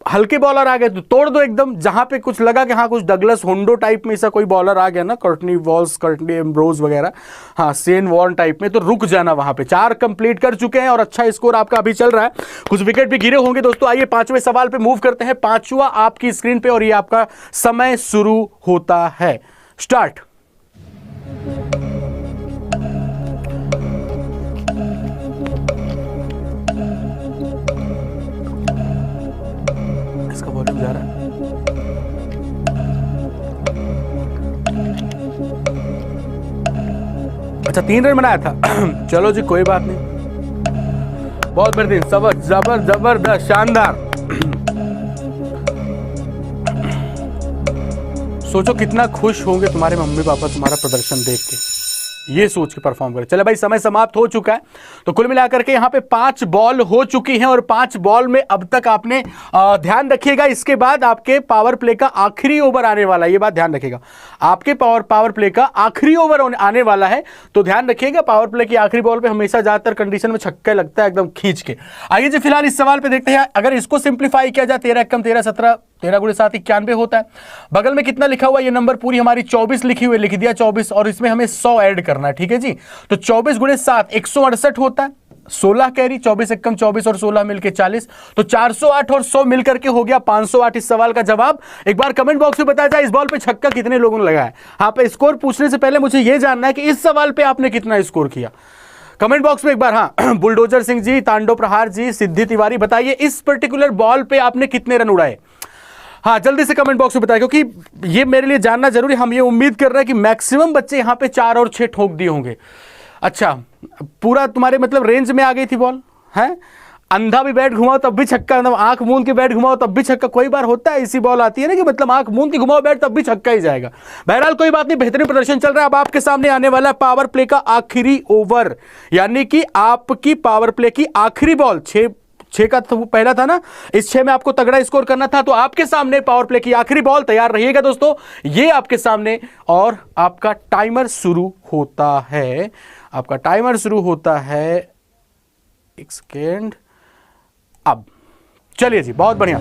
हल्के बॉलर आ गए तो तोड़ दो एकदम। जहां पे कुछ लगा कि हाँ कुछ डगलस होंडो टाइप में ऐसा कोई बॉलर आ गया ना, कर्टनी वॉल्स, कर्टनी एम्ब्रोज वगैरह, हाँ सेन वॉर्न टाइप में, तो रुक जाना वहां पे। 4 कंप्लीट कर चुके हैं और अच्छा स्कोर आपका अभी चल रहा है, कुछ विकेट भी गिरे होंगे दोस्तों। आइए 5वें सवाल पे मूव करते हैं, 5वां आपकी स्क्रीन पे, और ये आपका समय शुरू होता है, स्टार्ट। अच्छा 3 रन बनाया था। चलो जी कोई बात नहीं, बहुत बेहतरीन, जबरदस्त, शानदार। सोचो कितना खुश होंगे तुम्हारे मम्मी पापा तुम्हारा प्रदर्शन देख के, ये सोच के परफॉर्म करें। चले भाई समय समाप्त हो चुका है, तो कुल मिलाकर के यहाँ पे 5 बॉल हो चुकी हैं और 5 बॉल में अब तक आपने ध्यान रखिएगा, इसके बाद आपके पावर प्ले का आखिरी ओवर आने वाला है, ये बात ध्यान रखिएगा। आपके पावर प्ले का आखिरी ओवर आने वाला है, तो ध्यान रखिएगा पावर प्ले की आखिरी बॉल पे हमेशा ज्यादातर कंडीशन में छक्का लगता है एकदम खींच के। आइए जी फिलहाल इस सवाल पे देखते हैं, अगर इसको सिंप्लीफाई किया जाए 13 कम 13 17 13 गुणे 7 91 होता है। बगल में कितना लिखा हुआ, ये नंबर पूरी हमारी 24 लिखी हुई, लिख दिया 24 और इसमें हमें 100 ऐड करना है, ठीक है जी। तो 24 गुणे 7 168 होता है, 16 कैरी, 24 एकम 24 और 16 मिलके 40, तो 408 और 100 मिलकर के हो गया 508 इस सवाल का जवाब। एक बार कमेंट बॉक्स में बताया जाए इस बॉल पे छक्का कितने लोगों ने लगाया। हाँ पे स्कोर पूछने से पहले मुझे यह जानना है कि इस सवाल पे आपने कितना स्कोर किया, कमेंट बॉक्स में एक बार। हाँ बुलडोजर सिंह जी, तांडव प्रहार जी, सिद्धि तिवारी, बताइए इस पर्टिकुलर बॉल पे आपने कितने रन उड़ाए। हाँ जल्दी से कमेंट बॉक्स में बताएं, क्योंकि ये मेरे लिए जानना जरूरी। हम ये उम्मीद कर रहे हैं कि मैक्सिमम बच्चे यहाँ पे 4 और 6 ठोक दिए होंगे। अच्छा पूरा तुम्हारे मतलब रेंज में आ गई थी बॉल है, अंधा भी बैट घुमाओ तब भी छक्का, मतलब आंख मूंद के बैट घुमाओ तब भी छक्का। कोई बार होता है ऐसी बॉल आती है ना कि मतलब आंख मूंद के घुमाओ बैट तब भी छक्का ही जाएगा। बहरहाल कोई बात नहीं, बेहतरीन प्रदर्शन चल रहा है। अब आपके सामने आने वाला पावर प्ले का आखिरी ओवर, यानी कि आपकी पावर प्ले की आखिरी बॉल। 6 का तो पहला था ना, इस 6 में आपको तगड़ा स्कोर करना था, तो आपके सामने पावर प्ले की आखिरी बॉल। तैयार रहिएगा दोस्तों, ये आपके सामने, और आपका टाइमर शुरू होता है। आपका टाइमर शुरू होता है, एक सेकेंड, अब चलिए जी, बहुत बढ़िया।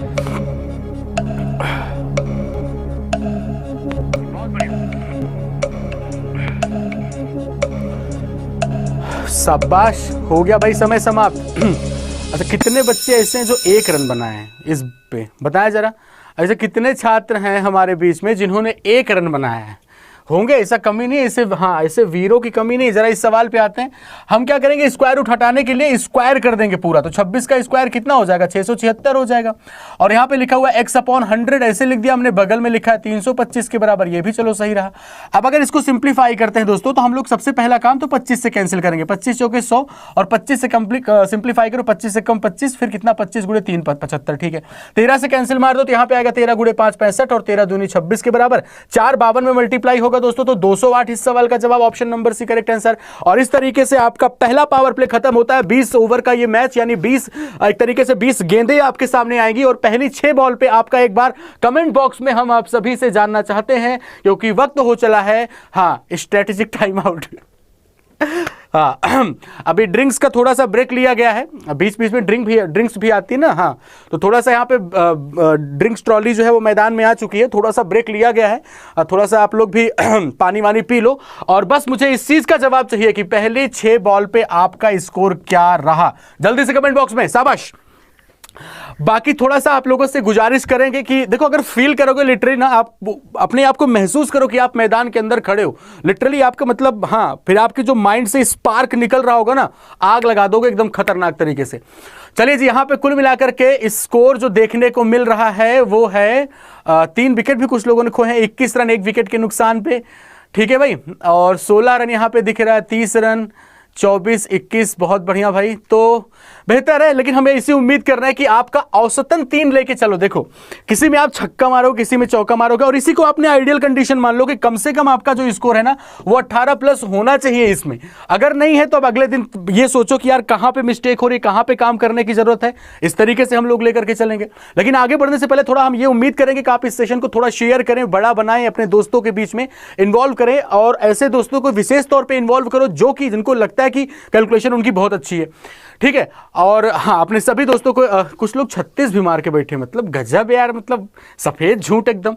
शाबाश, हो गया भाई समय समाप्त। अच्छा कितने बच्चे ऐसे हैं जो 1 रन बनाए हैं इस पे, बताया जरा। ऐसे कितने छात्र हैं हमारे बीच में जिन्होंने 1 रन बनाया है, होंगे, ऐसा कमी नहीं है, ऐसे हाँ ऐसे वीरों की कमी नहीं। जरा इस सवाल पे आते हैं, हम क्या करेंगे, स्क्वायर रूट हटाने के लिए स्क्वायर कर देंगे पूरा, तो 26 का स्क्वायर कितना हो जाएगा, 676 हो जाएगा। और यहाँ पे लिखा हुआ x/100 ऐसे लिख दिया हमने, बगल में लिखा है 325 के बराबर, ये भी चलो सही रहा। अब अगर इसको सिंप्लीफाई करते हैं दोस्तों, तो हम लोग सबसे पहला काम तो 25 से कैंसिल करेंगे, 25 चौके 100 और 25 से सिंप्लीफाई करो, 25 से कम 25, फिर कितना 25 गुणे 3 75, ठीक है। 13 से कैंसिल मार दो तो यहाँ पे आएगा 13 गुणे 5 65 और 13 दूनी 26 के बराबर, 4 52 में मल्टीप्लाई होगा दोस्तों, तो 208 इस सवाल का जवाब, option number C correct answer. और इस तरीके से आपका पहला पावर प्ले खत्म होता है। 20 ओवर का ये मैच, यानी 20 एक तरीके से 20 गेंदें आपके सामने आएंगी, और पहली 6 बॉल पे आपका एक बार कमेंट बॉक्स में हम आप सभी से जानना चाहते हैं, क्योंकि वक्त हो चला है हाँ स्ट्रेटेजिक टाइम आउट। हाँ अभी ड्रिंक्स का थोड़ा सा ब्रेक लिया गया है, बीच बीच में ड्रिंक्स भी आती है ना, हाँ तो थोड़ा सा यहाँ पे ड्रिंक्स ट्रॉली जो है वो मैदान में आ चुकी है, थोड़ा सा ब्रेक लिया गया है, थोड़ा सा आप लोग भी पानी वानी पी लो। और बस मुझे इस चीज का जवाब चाहिए कि पहले 6 बॉल पे आपका स्कोर क्या रहा, जल्दी से कमेंट बॉक्स में, शाबाश। बाकी थोड़ा सा आप लोगों से गुजारिश करेंगे कि देखो, अगर फील करोगे लिटरली ना, आप अपने आप को महसूस करो कि आप मैदान के अंदर खड़े हो, लिटरली आपका मतलब हाँ, फिर आपके जो माइंड से स्पार्क निकल रहा होगा ना, आग लगा दोगे एकदम खतरनाक तरीके से। चलिए जी, यहां पे कुल मिलाकर के स्कोर जो देखने को मिल रहा है वो है 3 विकेट भी कुछ लोगों ने खोए हैं, 21 रन 1 विकेट के नुकसान पे, ठीक है भाई। और 16 रन यहां पे दिख रहा है, 30 रन 24 21, बहुत बढ़िया भाई, तो बेहतर है। लेकिन हमें इसी उम्मीद कर रहे हैं कि आपका औसतन 3 लेके चलो। देखो किसी में आप छक्का मारोगे, किसी में चौका मारोगे, और इसी को आपने आइडियल कंडीशन मान लो कि कम से कम आपका जो स्कोर है ना वो 18 प्लस होना चाहिए इसमें। अगर नहीं है तो अब अगले दिन ये सोचो कि यार कहां पे मिस्टेक हो रही है, कहां पे काम करने की जरूरत है, इस तरीके से हम लोग लेकर के चलेंगे। लेकिन आगे बढ़ने से पहले थोड़ा हम ये उम्मीद करेंगे कि आप इस सेशन को थोड़ा शेयर करें, बड़ा बनाएं, अपने दोस्तों के बीच में इन्वॉल्व करें, और ऐसे दोस्तों को विशेष तौर पर इन्वॉल्व करो जो कि जिनको लगता है कि कैलकुलेशन उनकी बहुत अच्छी है, ठीक है। और हाँ, अपने सभी दोस्तों को कुछ लोग 36 भी मार के बैठे, मतलब गजब यार, मतलब सफेद झूठ एकदम।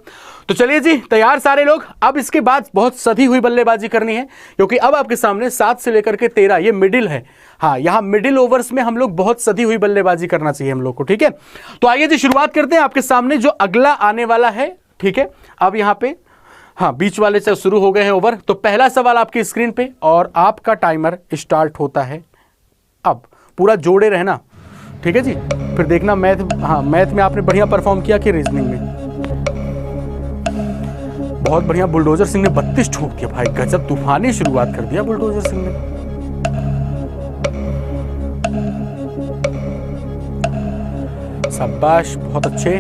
तो चलिए जी, तैयार सारे लोग। अब इसके बाद बहुत सधी हुई बल्लेबाजी करनी है, क्योंकि अब आपके सामने 7 से लेकर के 13 ये मिडिल है। हाँ, यहाँ मिडिल ओवर्स में हम लोग बहुत सधी हुई बल्लेबाजी करना चाहिए हम लोग को, ठीक है। तो आइए जी, शुरुआत करते हैं। आपके सामने जो अगला आने वाला है, ठीक है। अब यहाँ पे हाँ बीच वाले से शुरू हो गए हैं ओवर, तो पहला सवाल आपकी स्क्रीन पे और आपका टाइमर स्टार्ट होता है अब। पूरा जोड़े रहना, ठीक है जी। फिर देखना मैथ, हाँ मैथ में आपने बढ़िया परफॉर्म किया कि रीजनिंग में। बहुत बढ़िया। बुलडोजर सिंह ने 32 ठोक दिया भाई, गजब तूफानी शुरुआत कर दिया बुलडोजर सिंह ने। शाबाश, बहुत अच्छे।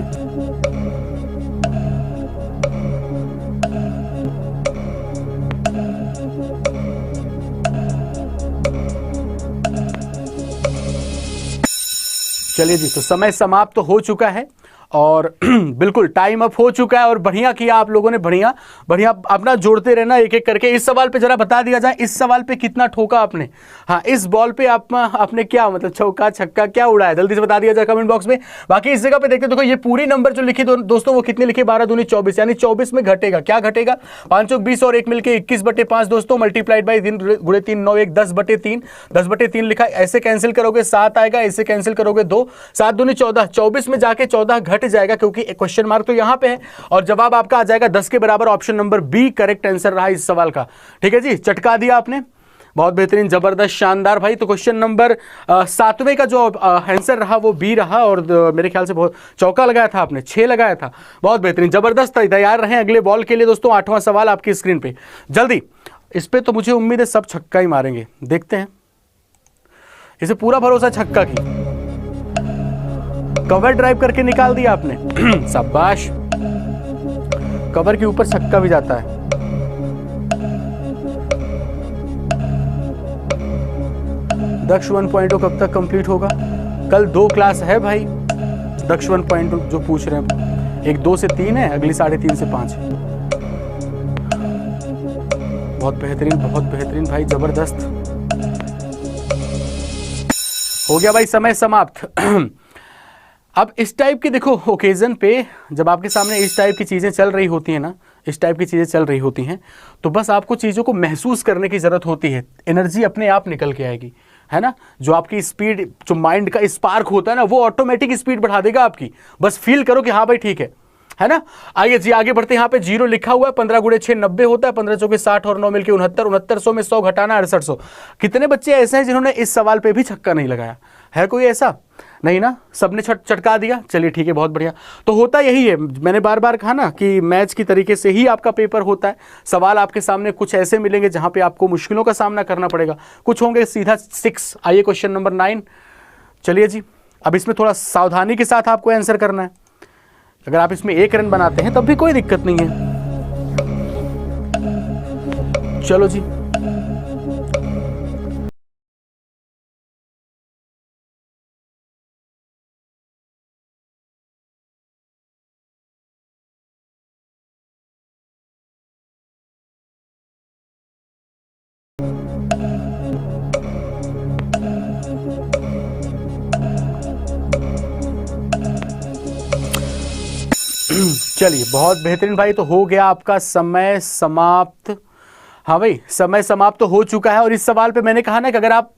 चलिए जी, तो समय समाप्त तो हो चुका है और बिल्कुल टाइम अप हो चुका है और बढ़िया किया आप लोगों ने, बढ़िया बढ़िया। अपना जोड़ते रहना एक एक करके। इस सवाल पे जरा बता दिया जाए, इस सवाल पे कितना ठोका आपने? हाँ, इस बॉल पे आपने क्या मतलब चौका छक्का क्या उड़ाया, जल्दी से बता दिया जाए कमेंट बॉक्स में। बाकी इस जगह पे देखते देखो, ये पूरी नंबर जो लिखी दोस्तों वो कितने लिखे? 12 दूनी 24, यानी 24 में घटेगा, क्या घटेगा? 5 चौक 20 और 1 मिलके 21/5 दोस्तों, मल्टीप्लाइड बाई 3 गुणे 3 9 1 10/3, 10/3 लिखा। ऐसे कैंसिल करोगे 7 आएगा, ऐसे कैंसिल करोगे 2, 7 दूनी 14, 24 में जाके 14 घट जाएगा क्योंकि क्वेश्चन मार्क तो यहां पे है और जवाब आपका आ जाएगा 10 के बराबर। Option number B correct answer रहा इस सवाल का। ठीक है जी, चटका दिया आपने, बहुत बेहतरीन, जबरदस्त, शानदार भाई। तो क्वेश्चन नंबर 7वें का जो आंसर रहा वो बी रहा और मेरे ख्याल से बहुत चौका लगाया था आपने, 6 लगाया था, बहुत बेहतरीन, जबरदस्त। तैयार रहें अगले बॉल के लिए दोस्तों। 8वां सवाल आपकी स्क्रीन पे, जल्दी। इस पे तो मुझे उम्मीद है सब छक्का ही मारेंगे, देखते हैं। इसे पूरा भरोसा छक्का की। कवर ड्राइव करके निकाल दिया आपने, शाबाश। कवर के ऊपर छक्का भी जाता है। दक्ष 1.0 कब तक कंप्लीट होगा? कल 2 क्लास है भाई, दक्ष 1.0 जो पूछ रहे हैं, एक 2 से 3 है, अगली 3:30 से 5 है। बहुत बेहतरीन भाई, जबरदस्त। हो गया भाई, समय समाप्त। अब इस टाइप की देखो ओकेजन पे जब आपके सामने इस टाइप की चीज़ें चल रही होती हैं ना, इस टाइप की चीज़ें चल रही होती हैं, तो बस आपको चीज़ों को महसूस करने की ज़रूरत होती है। एनर्जी अपने आप निकल के आएगी, है ना। जो आपकी स्पीड, जो माइंड का स्पार्क होता है ना, वो ऑटोमेटिक स्पीड बढ़ा देगा आपकी। बस फील करो कि हाँ भाई ठीक है ना। आइए जी आगे बढ़ते हैं। यहाँ पे 0 लिखा हुआ है, 15 गुणे 6 90 होता है, 15 चौके 60 और 9 मिलके 69, 6900 में 100 घटाना 6800। कितने बच्चे ऐसे हैं जिन्होंने इस सवाल पे भी छक्का नहीं लगाया? है कोई ऐसा? नहीं ना, सबने चटका दिया। चलिए ठीक है, बहुत बढ़िया। तो होता यही है, मैंने बार बार कहा ना कि मैच की तरीके से ही आपका पेपर होता है। सवाल आपके सामने कुछ ऐसे मिलेंगे जहां पे आपको मुश्किलों का सामना करना पड़ेगा, कुछ होंगे सीधा 6। आइए क्वेश्चन नंबर 9। चलिए जी, अब इसमें थोड़ा सावधानी के साथ आपको आंसर करना है। अगर आप इसमें 1 रन बनाते हैं तब भी कोई दिक्कत नहीं है। चलो जी, चलिए बहुत बेहतरीन भाई। तो हो गया आपका समय समाप्त। हाँ भाई, समय समाप्त तो हो चुका है और इस सवाल पे मैंने कहा ना कि अगर आप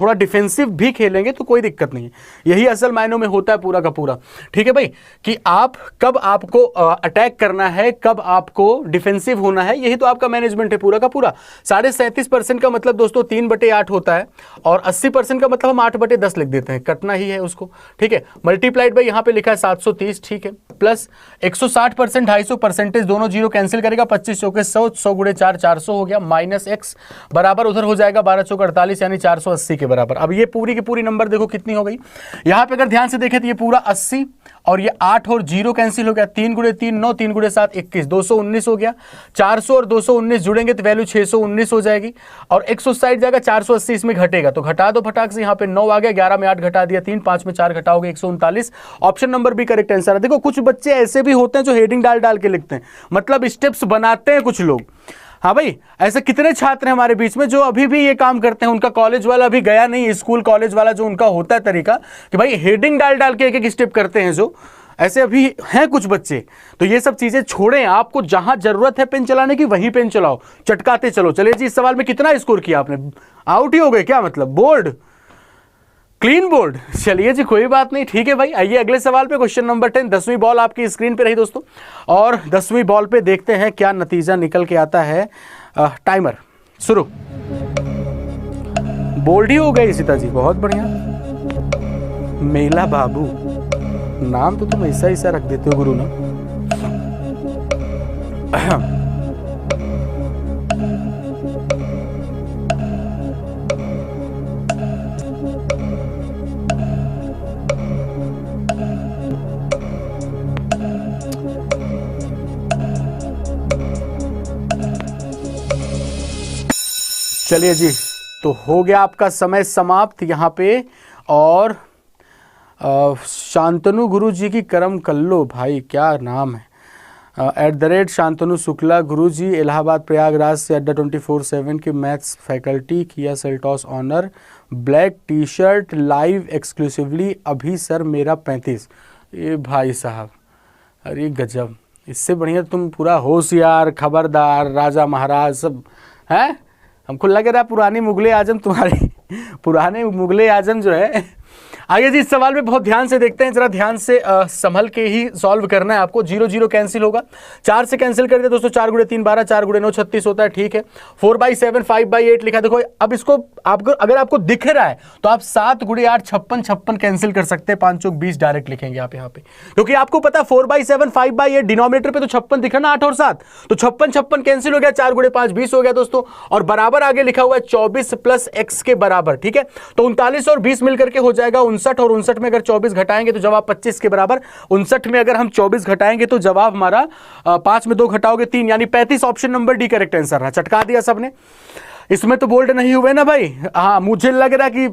थोड़ा डिफेंसिव भी खेलेंगे तो कोई दिक्कत नहीं है। यही असल मायनों में होता है पूरा का पूरा। ठीक है भाई, कि आप कब आपको अटैक करना है, कब आपको डिफेंसिव होना है, यही तो आपका मैनेजमेंट है पूरा का पूरा। 37.5% का मतलब दोस्तों 3/8 होता है और 80% का मतलब हम 8/10 लिख देते हैं, कटना ही है उसको। ठीक है, मल्टीप्लाइड बाई यहाँ पे लिखा है 730, ठीक है, प्लस 160%, 250 परसेंटेज, दोनों जीरो कैंसिल करेगा, 25 चौके 100, 100 गुणे 4 400 हो गया, माइनस x बराबर उधर हो जाएगा 12 चौक 48 यानी 480 के बराबर। अब ये पूरी की पूरी नंबर देखो कितनी हो गई। यहां पे अगर ध्यान से देखें तो ये पूरा 80 और ये 8 और 0 कैंसिल हो गया, 3 गुणे 3 9, 3 गुणे 7 21, 219 हो गया। 400 और 219 जुड़ेंगे तो वैल्यू 619 हो जाएगी और 160 जाएगा, 480 इसमें घटेगा तो घटा दो फटाक से। यहाँ पे 9 आ गया, 11 में 8 घटा दिया 3, 5 में 4 घटाओगे 139। Option number B correct answer है। देखो कुछ बच्चे ऐसे भी होते हैं जो हेडिंग डाल डाल के लिखते हैं, मतलब स्टेप्स बनाते हैं कुछ लोग। हाँ भाई, ऐसे कितने छात्र हैं हमारे बीच में जो अभी भी ये काम करते हैं। उनका कॉलेज वाला अभी गया नहीं, स्कूल कॉलेज वाला जो उनका होता है तरीका कि भाई हेडिंग डाल डाल के एक एक स्टेप करते हैं, जो ऐसे अभी हैं कुछ बच्चे। तो ये सब चीजें छोड़ें, आपको जहां जरूरत है पेन चलाने की वहीं पेन चलाओ, चटकाते चलो। चलिए जी, इस सवाल में कितना स्कोर किया आपने? आउट ही हो गए क्या? मतलब बोर्ड, क्लीन बोर्ड। चलिए जी, कोई बात नहीं, ठीक है भाई। आइए अगले सवाल पे, क्वेश्चन नंबर 10। 10वीं बॉल आपकी स्क्रीन पे रही दोस्तों और 10वीं बॉल पे देखते हैं क्या नतीजा निकल के आता है। टाइमर शुरू। बोल्ड ही हो गई सीता जी, बहुत बढ़िया। मेला बाबू, नाम तो तुम ऐसा ऐसा रख देते हो गुरु ना। चलिए जी, तो हो गया आपका समय समाप्त यहाँ पे। और शांतनु गुरु जी की करम कल्लो, भाई क्या नाम है, @शांतनु शुक्ला गुरु जी, इलाहाबाद प्रयागराज से अड्डा 24/7 की मैथ्स फैकल्टी, किया Seltos owner, black T shirt live exclusively अभी सर मेरा 35। ये भाई साहब, अरे गजब, इससे बढ़िया तुम पूरा होशियार, खबरदार, राजा महाराज सब हैं। हमको लग रहा है पुरानी मुगले आजम तुम्हारी पुराने मुगले आजम जो है। आगे जी, इस सवाल में बहुत ध्यान से देखते हैं, जरा ध्यान से संभल के ही सॉल्व करना है आपको। 0 0 कैंसिल होगा, 4 से कैंसिल कर दे दोस्तों, 4 × 3 12, 4 × 9 36 होता है, ठीक है। 4/7 5/8 लिखा, देखो अब इसको आपको अगर आपको दिख रहा है तो आप 7 × 8 56 56 कैंसिल कर सकते हैं, 5 चौक 20 डायरेक्ट लिखेंगे आप यहाँ पे, क्योंकि आपको पता 4/7 5/8 डिनोमिनेटर पे तो 56 दिखा ना, 8 और 7, तो 56 56 कैंसिल हो गया, 4 × 5 20 हो गया दोस्तों, और बराबर आगे लिखा हुआ है 24 + x के बराबर, ठीक है। तो 39 और 20 मिलकर के हो जाएगा 59, और 59 में अगर 24 घटाएंगे तो जवाब 25 के बराबर। 59 में अगर हम 24 घटाएंगे तो जवाब हमारा 5 में 2 घटाओगे 3, यानी 35। Option number D correct answer है। चटका दिया सबने, इसमें तो बोल्ड नहीं हुए ना भाई। हाँ, मुझे लग रहा है कि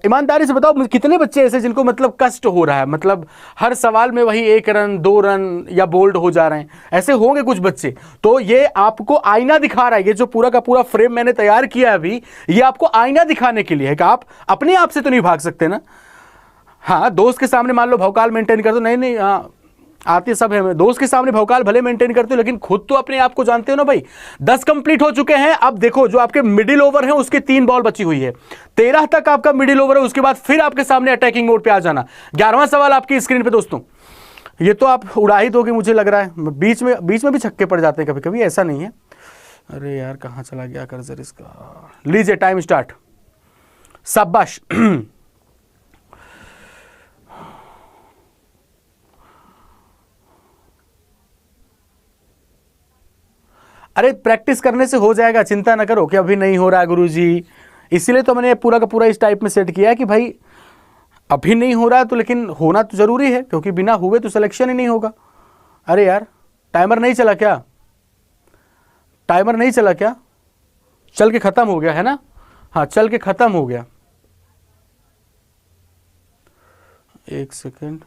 ईमानदारी से बताओ कितने बच्चे ऐसे जिनको मतलब कष्ट हो रहा है, मतलब हर सवाल में वही 1 रन 2 रन या बोल्ड हो जा रहे हैं, ऐसे होंगे कुछ बच्चे। तो ये आपको आईना दिखा रहा है, ये जो पूरा का पूरा फ्रेम मैंने तैयार किया है अभी, ये आपको आईना दिखाने के लिए है कि आप अपने आप से तो नहीं भाग सकते ना। हाँ, दोस्त के सामने मान लो भौकाल मेंटेन कर दो, नहीं हाँ आते सब है, दोस्त के सामने भौकाल भले मेंटेन करते हो लेकिन खुद तो अपने आप को जानते हो ना भाई। 10 कंप्लीट हो चुके हैं। अब देखो जो आपके मिडिल ओवर है उसके 3 बॉल बची हुई है, 13 तक आपका मिडिल ओवर है, उसके बाद फिर आपके सामने अटैकिंग मोड पे आ जाना। 11वां सवाल आपकी स्क्रीन पे दोस्तों, ये तो आप उड़ा ही दोगे मुझे लग रहा है, बीच में भी छक्के पड़ जाते हैं कभी कभी, ऐसा नहीं है। अरे यार कहाँ चला गया कर्सर इसका, लीजिए टाइम स्टार्ट, शाबाश। अरे प्रैक्टिस करने से हो जाएगा, चिंता ना करो कि अभी नहीं हो रहा है गुरुजी। इसीलिए तो मैंने पूरा का पूरा इस टाइप में सेट किया है कि भाई अभी नहीं हो रहा है तो, लेकिन होना तो जरूरी है, क्योंकि बिना हुए तो सिलेक्शन ही नहीं होगा। अरे यार टाइमर नहीं चला क्या, टाइमर नहीं चला क्या, चल के खत्म हो गया है ना। हाँ चल के खत्म हो गया, 1 सेकेंड,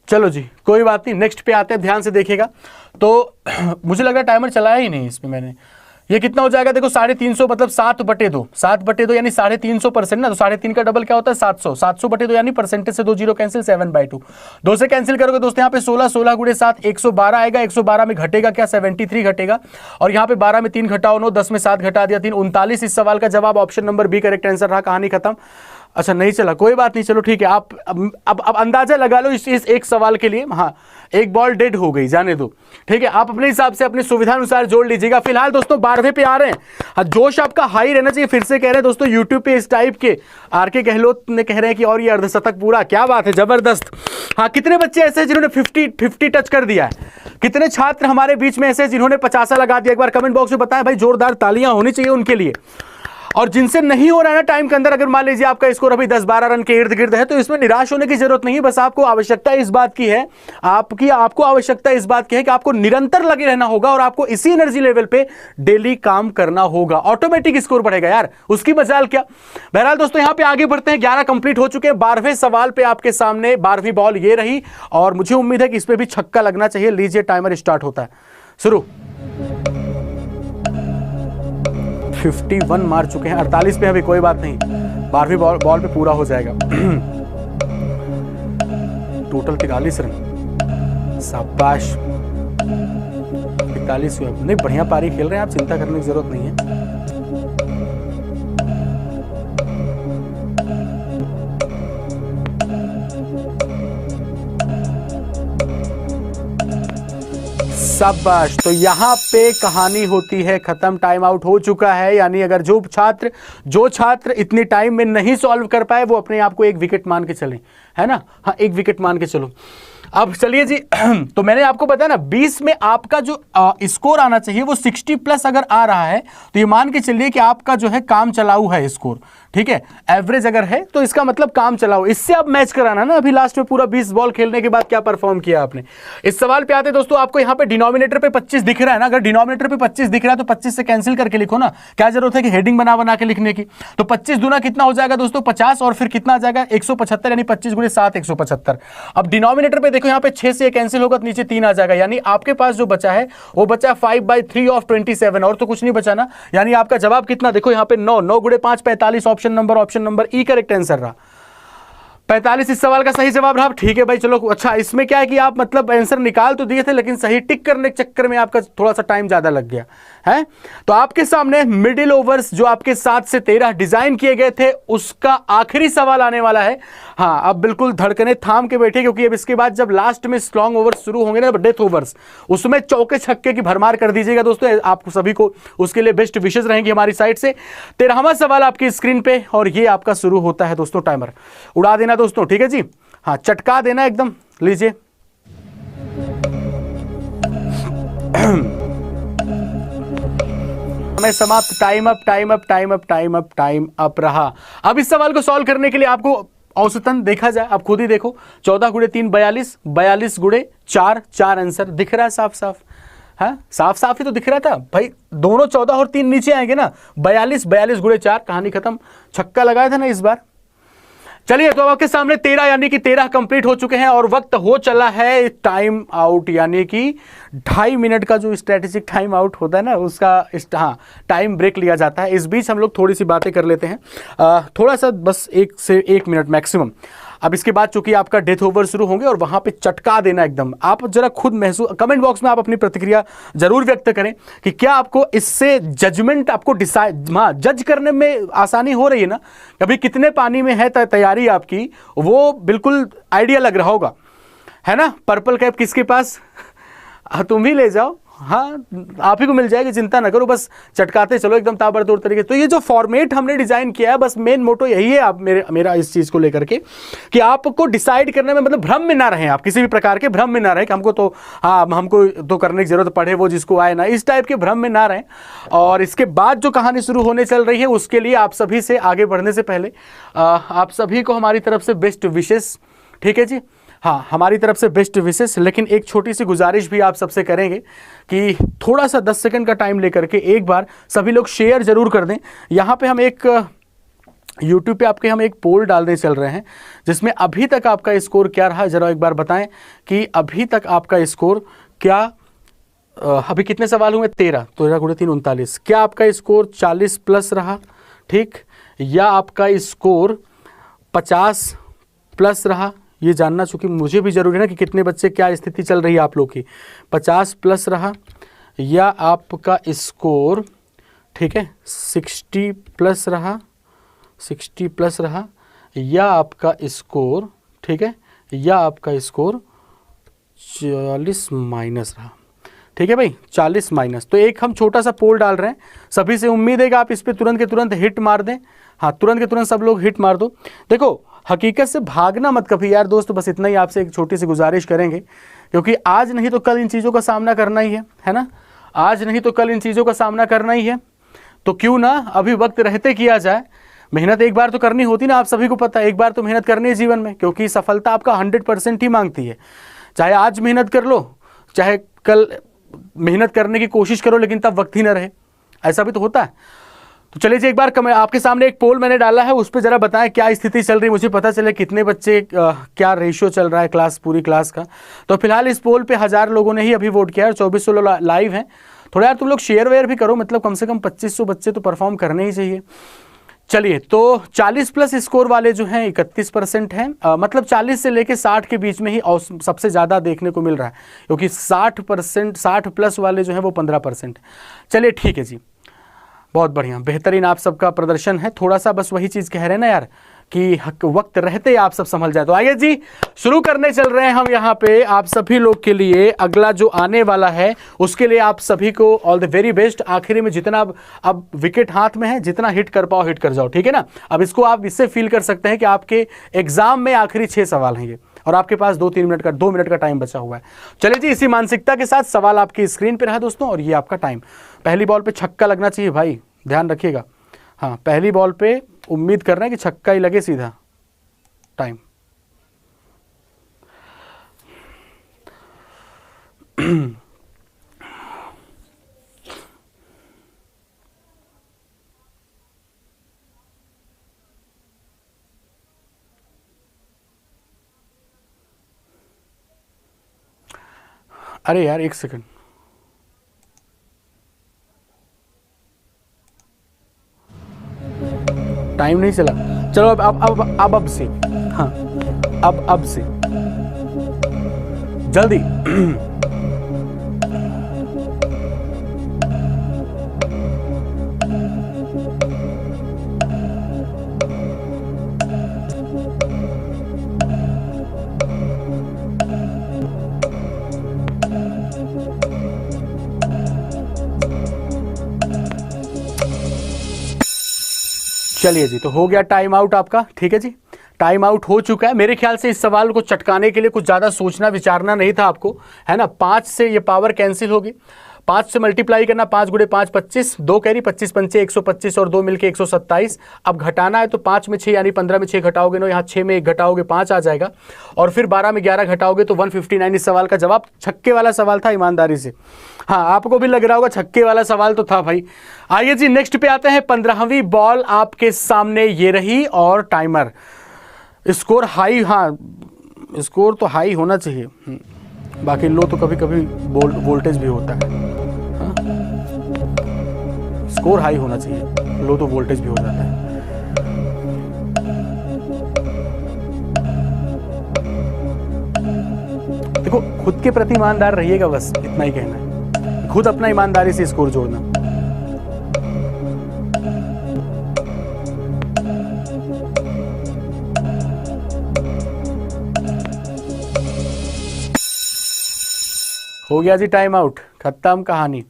चलो जी कोई बात नहीं, नेक्स्ट पे आते हैं, ध्यान से देखिएगा। तो मुझे लग रहा है टाइमर चलाया ही नहीं इसमें मैंने। ये कितना हो जाएगा देखो, 350 मतलब 7/2, 7/2 यानी 350% ना, तो 3.5 का डबल क्या होता है 700, 700/2 यानी परसेंटेज से 2 0 कैंसिल, 7/2, 2 से कैंसिल करोगे दोस्तों यहाँ पे 16, 16 × 7 112 आएगा, 112 में घटेगा क्या 73 घटेगा, और यहाँ पे 12 में 3 घटाओ 9, 10 में 7 घटा दिया 3, 39। इस सवाल का जवाब option number B correct answer रहा। कहानी खत्म। अच्छा नहीं चला, कोई बात नहीं, चलो ठीक है। आप अब अंदाजा लगा लो इस एक सवाल के लिए। हाँ एक बॉल डेड हो गई, जाने दो, ठीक है। आप अपने हिसाब से अपनी सुविधा अनुसार जोड़ लीजिएगा। फिलहाल दोस्तों 12वें पे आ रहे हैं। हाँ जोश आपका हाई रहना चाहिए। फिर से कह रहे हैं दोस्तों यूट्यूब पे इस टाइप के आर.के. गहलोत ने कह रहे हैं कि और ये अर्धशतक पूरा, क्या बात है, जबरदस्त। हाँ कितने बच्चे ऐसे हैं जिन्होंने 50 टच कर दिया है, कितने छात्र हमारे बीच में ऐसे जिन्होंने 50 लगा दिया, एक बार कमेंट बॉक्स में बताएं भाई, जोरदार तालियां होनी चाहिए उनके लिए। और जिनसे नहीं हो रहा है ना टाइम के अंदर, अगर मान लीजिए आपका स्कोर अभी 10-12 रन के इर्द गिर्द है, तो इसमें निराश होने की जरूरत नहीं है। बस आपको आवश्यकता इस बात की है, आपको आवश्यकता इस बात की है कि आपको निरंतर लगे रहना होगा और आपको इसी एनर्जी लेवल पे डेली काम करना होगा। ऑटोमेटिक स्कोर बढ़ेगा यार, उसकी मजाल क्या। बहरहाल दोस्तों यहां पे आगे बढ़ते हैं, 11 कंप्लीट हो चुके हैं। 12वें सवाल पे आपके सामने 12वीं बॉल ये रही, और मुझे उम्मीद है कि इस पे भी छक्का लगना चाहिए। लीजिए टाइमर स्टार्ट होता है, शुरू। 51 मार चुके हैं, 48 पे अभी, कोई बात नहीं, 12वीं बॉल पे पूरा हो जाएगा। टोटल 43 रन, शाबाश। 41 नहीं, बढ़िया पारी खेल रहे हैं आप, चिंता करने की जरूरत नहीं है। शाबाश। तो यहां पे कहानी होती है खत्म, टाइम आउट हो चुका है। यानी अगर जो छात्र इतनी टाइम में नहीं सॉल्व कर पाए वो अपने आप को 1 विकेट मान के चलें, है ना। हाँ 1 विकेट मान के चलो। अब चलिए जी तो मैंने आपको बताया ना 20 में आपका जो स्कोर आना चाहिए वो 60 प्लस अगर आ रहा है तो ये मान के चलिए कि आपका जो है काम चलाऊ है स्कोर, ठीक है। एवरेज अगर है तो इसका मतलब काम चलाओ, इससे अब मैच कराना ना अभी लास्ट में पूरा 20 बॉल खेलने के बाद क्या परफॉर्म किया आपने। इस सवाल पे आते दोस्तों, आपको यहाँ पे डिनोमिनेटर पे 25 दिख रहा है ना, अगर डिनोमिनेटर पे 25 दिख रहा है तो 25 से कैंसिल करके लिखो ना, क्या जरूरत है कि हेडिंग बना बना के लिखने की। तो 25 दूना कितना हो जाएगा दोस्तों 50, और फिर कितना आ जाएगा 175, यानी 25 गुणे 7 175। अब डिनोमिनेटर पे देखो यहाँ पे 6 से कैंसिल होगा तो नीचे 3 आ जाएगा, यानी आपके पास जो बचा है वो बचा 5/3 ऑफ 27, और तो कुछ नहीं बचा ना। यानी आपका जवाब कितना देखो यहाँ पे 9 गुणे 5 45, ऑप्शन नंबर ई करेक्ट आंसर रहा। 45 इस सवाल का सही जवाब रहा। ठीक है भाई चलो, अच्छा इसमें क्या है कि आप मतलब आंसर निकाल तो दिए थे लेकिन सही टिक करने के चक्कर में आपका थोड़ा सा टाइम ज्यादा लग गया है। तो आपके सामने मिडिल ओवर्स जो आपके 7 से 13 डिजाइन किए गए थे उसका आखिरी सवाल आने वाला है। हाँ अब बिल्कुल धड़कने थाम के बैठे, क्योंकि अब इसके बाद जब लास्ट में स्ट्रॉन्ग ओवर्स शुरू होंगे ना, डेथ ओवर्स, उसमें चौके छक्के की भरमार कर दीजिएगा दोस्तों। आपको सभी को उसके लिए बेस्ट विशेष रहेंगी हमारी साइड से। 13वां सवाल आपकी स्क्रीन पे, और ये आपका शुरू होता है दोस्तों। टाइमर उड़ा देना दोस्तों, ठीक है जी, हाँ चटका देना एकदम। लीजिए समय समाप्त, टाइम अप रहा। अब इस सवाल को सॉल्व करने के लिए आपको औसतन देखा जाए, आप खुद ही देखो, 14 गुणे 3 42, 42 गुणे 4 आंसर दिख रहा है साफ साफ। हाँ साफ साफ ही तो दिख रहा था भाई, दोनों 14 और 3 नीचे आएंगे ना, 42 गुणे 4, कहानी खत्म। छक्का लगाया था ना इस बार। चलिए तो आपके सामने 13 यानी कि 13 कंप्लीट हो चुके हैं, और वक्त हो चला है टाइम आउट, यानी कि 2.5 मिनट का जो स्ट्रेटेजिक टाइम आउट होता है ना उसका हाँ टाइम ब्रेक लिया जाता है। इस बीच हम लोग थोड़ी सी बातें कर लेते हैं, थोड़ा सा बस 1 से 1 मिनट मैक्सिमम। अब इसके बाद चूंकि आपका डेथ ओवर शुरू होंगे और वहां पे चटका देना एकदम। आप जरा खुद महसूस, कमेंट बॉक्स में आप अपनी प्रतिक्रिया जरूर व्यक्त करें कि क्या आपको इससे जजमेंट, आपको डिसाइड जज करने में आसानी हो रही है ना। कभी कितने पानी में है तैयारी आपकी, वो बिल्कुल आइडिया लग रहा होगा, है ना। पर्पल कैप किसके पास, तुम भी ले जाओ, हाँ आप ही को मिल जाएगी, चिंता ना करो, बस चटकाते चलो एकदम ताबड़तोड़ तरीके। तो ये जो फॉर्मेट हमने डिजाइन किया है, बस मेन मोटो यही है आप मेरा इस चीज को लेकर के, कि आपको डिसाइड करने में मतलब भ्रम में ना रहें, आप किसी भी प्रकार के भ्रम में ना रहें कि हमको तो हाँ हमको तो करने की जरूरत पड़े, वो जिसको आए ना, इस टाइप के भ्रम में ना रहें। और इसके बाद जो कहानी शुरू होने चल रही है उसके लिए आप सभी से आगे बढ़ने से पहले आप सभी को हमारी तरफ से बेस्ट विशेष, ठीक है जी, हाँ हमारी तरफ से बेस्ट विशेष। लेकिन एक छोटी सी गुजारिश भी आप सबसे करेंगे कि थोड़ा सा 10 सेकंड का टाइम लेकर के एक बार सभी लोग शेयर जरूर कर दें। यहाँ पे हम एक YouTube पे आपके हम एक पोल डालने चल रहे हैं, जिसमें अभी तक आपका स्कोर क्या रहा, जरा एक बार बताएं कि अभी तक आपका स्कोर क्या, अभी कितने सवाल हुए 13 गुणे 3 39, क्या आपका स्कोर 40 प्लस रहा, ठीक, या आपका स्कोर 50 प्लस रहा। ये जानना चूंकि मुझे भी जरूरी है ना कि कितने बच्चे, क्या स्थिति चल रही है आप लोग की, 50 प्लस रहा, या आपका स्कोर ठीक है 60 प्लस रहा, 60 प्लस रहा, या आपका स्कोर ठीक है, या आपका स्कोर 40 माइनस रहा। ठीक है भाई 40 माइनस। तो एक हम छोटा सा पोल डाल रहे हैं, सभी से उम्मीद है कि आप इस पे तुरंत के तुरंत हिट मार दें। हाँ तुरंत के तुरंत सब लोग हिट मार दो। देखो हकीकत से भागना मत कभी यार दोस्त, बस इतना ही आपसे एक छोटी सी गुजारिश करेंगे, क्योंकि आज नहीं तो कल इन चीज़ों का सामना करना ही है ना, आज नहीं तो कल इन चीज़ों का सामना करना ही है। तो क्यों ना अभी वक्त रहते किया जाए। मेहनत एक बार तो करनी होती ना, आप सभी को पता है, एक बार तो मेहनत करनी है जीवन में, क्योंकि सफलता आपका 100% ही मांगती है। चाहे आज मेहनत कर लो, चाहे कल मेहनत करने की कोशिश करो, लेकिन तब वक्त ही ना रहे, ऐसा भी तो होता है। तो चलिए जी एक बार आपके सामने एक पोल मैंने डाला है, उस पर जरा बताएं क्या स्थिति चल रही है, मुझे पता चले कितने बच्चे क्या रेशियो चल रहा है क्लास, पूरी क्लास का। तो फिलहाल इस पोल पे 1000 लोगों ने ही अभी वोट किया है, 2400 लोग लाइव हैं। थोड़ा यार तुम लोग शेयर वेयर भी करो, मतलब कम से कम 2500 बच्चे तो परफॉर्म करने ही चाहिए। चलिए तो 40 प्लस स्कोर वाले जो हैं 31% हैं, मतलब 40 से लेके 60 के बीच में ही सबसे ज़्यादा देखने को मिल रहा है, क्योंकि 60 प्लस वाले जो हैं वो 15%। चलिए ठीक है जी, बहुत बढ़िया, बेहतरीन आप सबका प्रदर्शन है। थोड़ा सा बस वही चीज़ कह रहे हैं ना यार कि वक्त रहते आप सब संभल जाए। तो आइए जी शुरू करने चल रहे हैं हम यहाँ पे आप सभी लोग के लिए। अगला जो आने वाला है उसके लिए आप सभी को ऑल द वेरी बेस्ट। आखिरी में जितना अब विकेट हाथ में है, जितना हिट कर पाओ हिट कर जाओ, ठीक है ना। अब इसको आप इससे फील कर सकते हैं कि आपके एग्जाम में आखिरी 6 सवाल हैं ये, और आपके पास 2 मिनट का टाइम बचा हुआ है। चलिए जी, इसी मानसिकता के साथ सवाल आपकी स्क्रीन पे रहा दोस्तों, और ये आपका टाइम। पहली बॉल पे छक्का लगना चाहिए भाई, ध्यान रखिएगा। हाँ, पहली बॉल पे उम्मीद कर रहे हैं कि छक्का ही लगे सीधा। टाइम। अरे यार, 1 सेकंड। टाइम नहीं चला। चलो अब से। हाँ, अब से जल्दी। चलिए जी, तो हो गया टाइम आउट आपका। ठीक है जी, टाइम आउट हो चुका है। मेरे ख्याल से इस सवाल को चटकाने के लिए कुछ ज़्यादा सोचना विचारना नहीं था आपको, है ना। 5 से ये पावर कैंसिल होगी, 5 से मल्टीप्लाई करना, 5 गुणे 5 25, 2 कैरी 25 पंचे 125 और 2 मिलके 127। अब घटाना है तो 5 में 6 यानी 15 में 6 घटाओगे 9, यहाँ 6 में 1 घटाओगे 5 आ जाएगा, और फिर 12 में 11 घटाओगे तो 159। इस सवाल का जवाब छक्के वाला सवाल था, ईमानदारी से। हाँ, आपको भी लग रहा होगा छक्के वाला सवाल तो था भाई। आइए जी, नेक्स्ट पे आते हैं। 15वीं बॉल आपके सामने ये रही, और टाइमर। स्कोर हाई, हाँ स्कोर तो हाई होना चाहिए, बाकी लो तो कभी कभी वोल्टेज भी होता है। हाँ? स्कोर हाई होना चाहिए, लो तो वोल्टेज भी हो जाता है। देखो, खुद के प्रति ईमानदार रहिएगा, बस इतना ही कहना है। खुद अपना ईमानदारी से स्कोर जोड़ना। हो गया जी टाइम आउट, खत्म कहानी।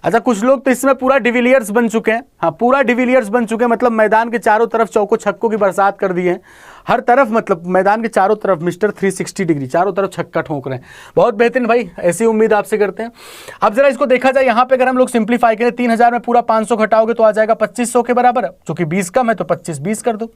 अच्छा, कुछ लोग तो इसमें पूरा डिविलियर्स बन चुके हैं। हाँ, पूरा डिविलियर्स बन चुके हैं, मतलब मैदान के चारों तरफ चौकों छक्कों की बरसात कर दी है। हर तरफ, मतलब मैदान के चारों तरफ मिस्टर 360 डिग्री चारों तरफ छक्का ठोक रहे हैं। बहुत बेहतरीन भाई, ऐसी उम्मीद आपसे करते हैं। अब जरा इसको देखा जाए, यहाँ पे अगर हम लोग सिंप्लीफाई करें, 3000 में पूरा 500 घटाओगे तो आ जाएगा 2500 के बराबर। चूंकि 20 कम है तो 25 20 कर दो।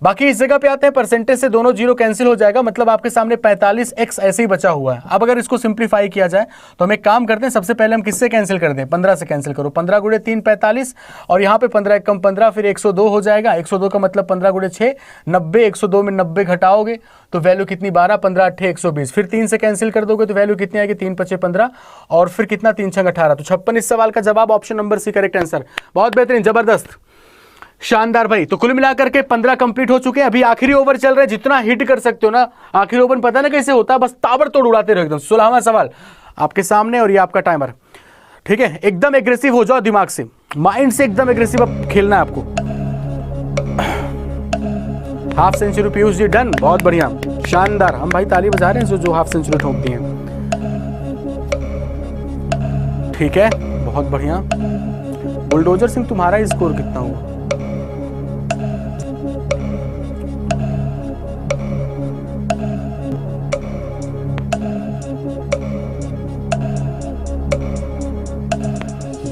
बाकी इस जगह पे आते हैं, परसेंटेज से दोनों जीरो कैंसिल हो जाएगा, मतलब आपके सामने 45x ऐसे ही बचा हुआ है। अब अगर इसको सिंप्लीफाई किया जाए तो हम एक काम करते हैं, सबसे पहले हम किससे कैंसिल कर दें, 15 से कैंसिल करो। 15 गुणे 3 45, और यहाँ पे 15 कम 15, फिर 102 हो जाएगा। 102 का मतलब 15 गुणे 6 90, 102 में 90 घटाओगे तो वैल्यू कितनी, 12 15 8 120। फिर 3 से कैंसिल कर दोगे तो वैल्यू कितनी आएगी, 3 5 15, और फिर कितना, 3 6 18, तो 56। इस सवाल का जवाब option number C correct answer. बहुत बेहतरीन, जबरदस्त, शानदार भाई। तो कुल मिलाकर के 15 कंप्लीट हो चुके हैं। अभी आखिरी ओवर चल रहे हैं, जितना हिट कर सकते हो ना आखिरी ओवर, पता ना कैसे होता है, बस ताबड़तोड़ उड़ाते रहो एकदम। 16वां सवाल आपके सामने, और ये आपका टाइमर। ठीक है, एकदम एग्रेसिव हो जाओ, दिमाग से, माइंड से एकदम एग्रेसिव अब खेलना है आपको। Half century Piyush ji, done, बहुत बढ़िया, शानदार। हम भाई ताली बजा रहे हैं जो हाफ सेंचुरी ठोक दी है। ठीक है, बहुत बढ़िया। बुलडोजर सिंह, तुम्हारा स्कोर कितना हुआ?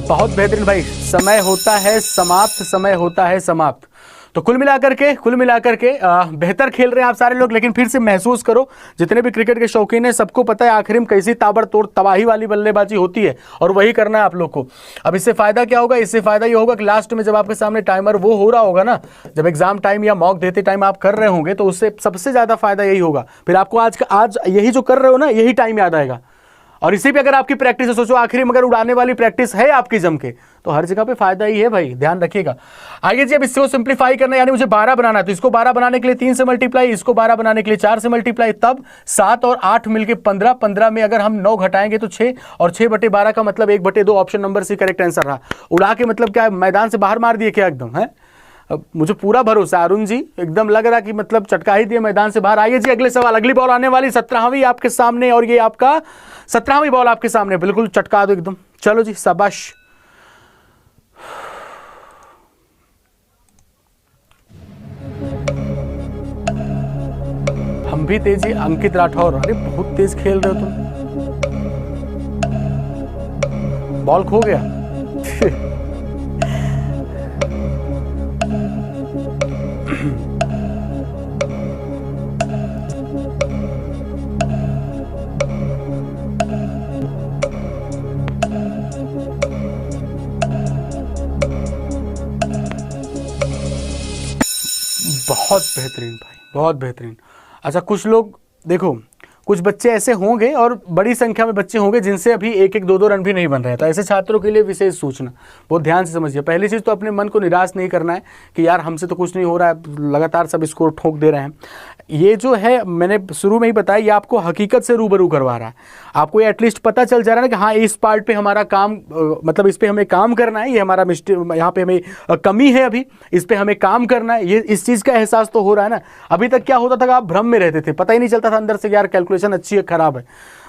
बहुत बेहतरीन भाई, समय होता है समाप्त, समय होता है समाप्त। तो कुल मिलाकर के बेहतर खेल रहे हैं आप सारे लोग, लेकिन फिर से महसूस करो, जितने भी क्रिकेट के शौकीन हैं सबको पता है आखिर में कैसी ताबड़तोड़ तबाही वाली बल्लेबाजी होती है, और वही करना है आप लोग को। अब इससे फायदा क्या होगा, इससे फायदा ये होगा कि लास्ट में जब आपके सामने टाइमर वो हो रहा होगा ना, जब एग्जाम टाइम या मॉक देते टाइम आप कर रहे होंगे, तो उससे सबसे ज्यादा फायदा यही होगा। फिर आपको आज यही जो कर रहे हो ना, यही टाइम याद आएगा। और इसी पे अगर आपकी प्रैक्टिस है, सोचो आखिरी में अगर उड़ाने वाली प्रैक्टिस है आपकी जम के, तो हर जगह पे फायदा ही है भाई, ध्यान रखिएगा। आइए जी, अब इसको सिंप्लीफाई करना, यानी मुझे 12 बनाना है, तो इसको 12 बनाने के लिए 3 से मल्टीप्लाई, इसको 12 बनाने के लिए 4 से मल्टीप्लाई, तब 7 और 8 मिलके 15, 15 में अगर हम 9 घटाएंगे तो 6, और 6/12 का मतलब 1/2, option number C correct answer रहा। उड़ा के मतलब क्या, मैदान से बाहर मार दिए क्या एकदम, है? मुझे पूरा भरोसा अरुण जी, एकदम लग रहा कि मतलब चटका ही दिए मैदान से बाहर। आइए जी, अगले सवाल, अगली बॉल आने वाली 17वीं आपके सामने, और ये आपका 17वीं बॉल आपके सामने, बिल्कुल चटका दो एकदम। चलो जी, शाबाश। हम भी तेज है। अंकित राठौर, अरे बहुत तेज खेल रहे हो तुम। बॉल खो गया। बहुत बेहतरीन भाई, बहुत बेहतरीन। अच्छा, कुछ लोग देखो, कुछ बच्चे ऐसे होंगे और बड़ी संख्या में बच्चे होंगे जिनसे अभी एक एक दो दो रन भी नहीं बन रहे हैं। तो ऐसे छात्रों के लिए विशेष सूचना, बहुत ध्यान से समझिए। पहली चीज़ तो अपने मन को निराश नहीं करना है कि यार हमसे तो कुछ नहीं हो रहा है, लगातार सब स्कोर ठोक दे रहे हैं। ये जो है मैंने शुरू में ही बताया, ये आपको हकीकत से रूबरू करवा रहा है। आपको ये एटलीस्ट पता चल जा रहा है ना कि हाँ इस पार्ट पे हमारा काम, मतलब इस पे हमें काम करना है, ये हमारा मिस्टेक, यहाँ पे हमें कमी है, अभी इस पे हमें काम करना है। ये इस चीज़ का एहसास तो हो रहा है ना। अभी तक क्या होता था कि आप भ्रम में रहते थे, पता ही नहीं चलता था अंदर से यार कैलकुलेशन अच्छी है खराब है।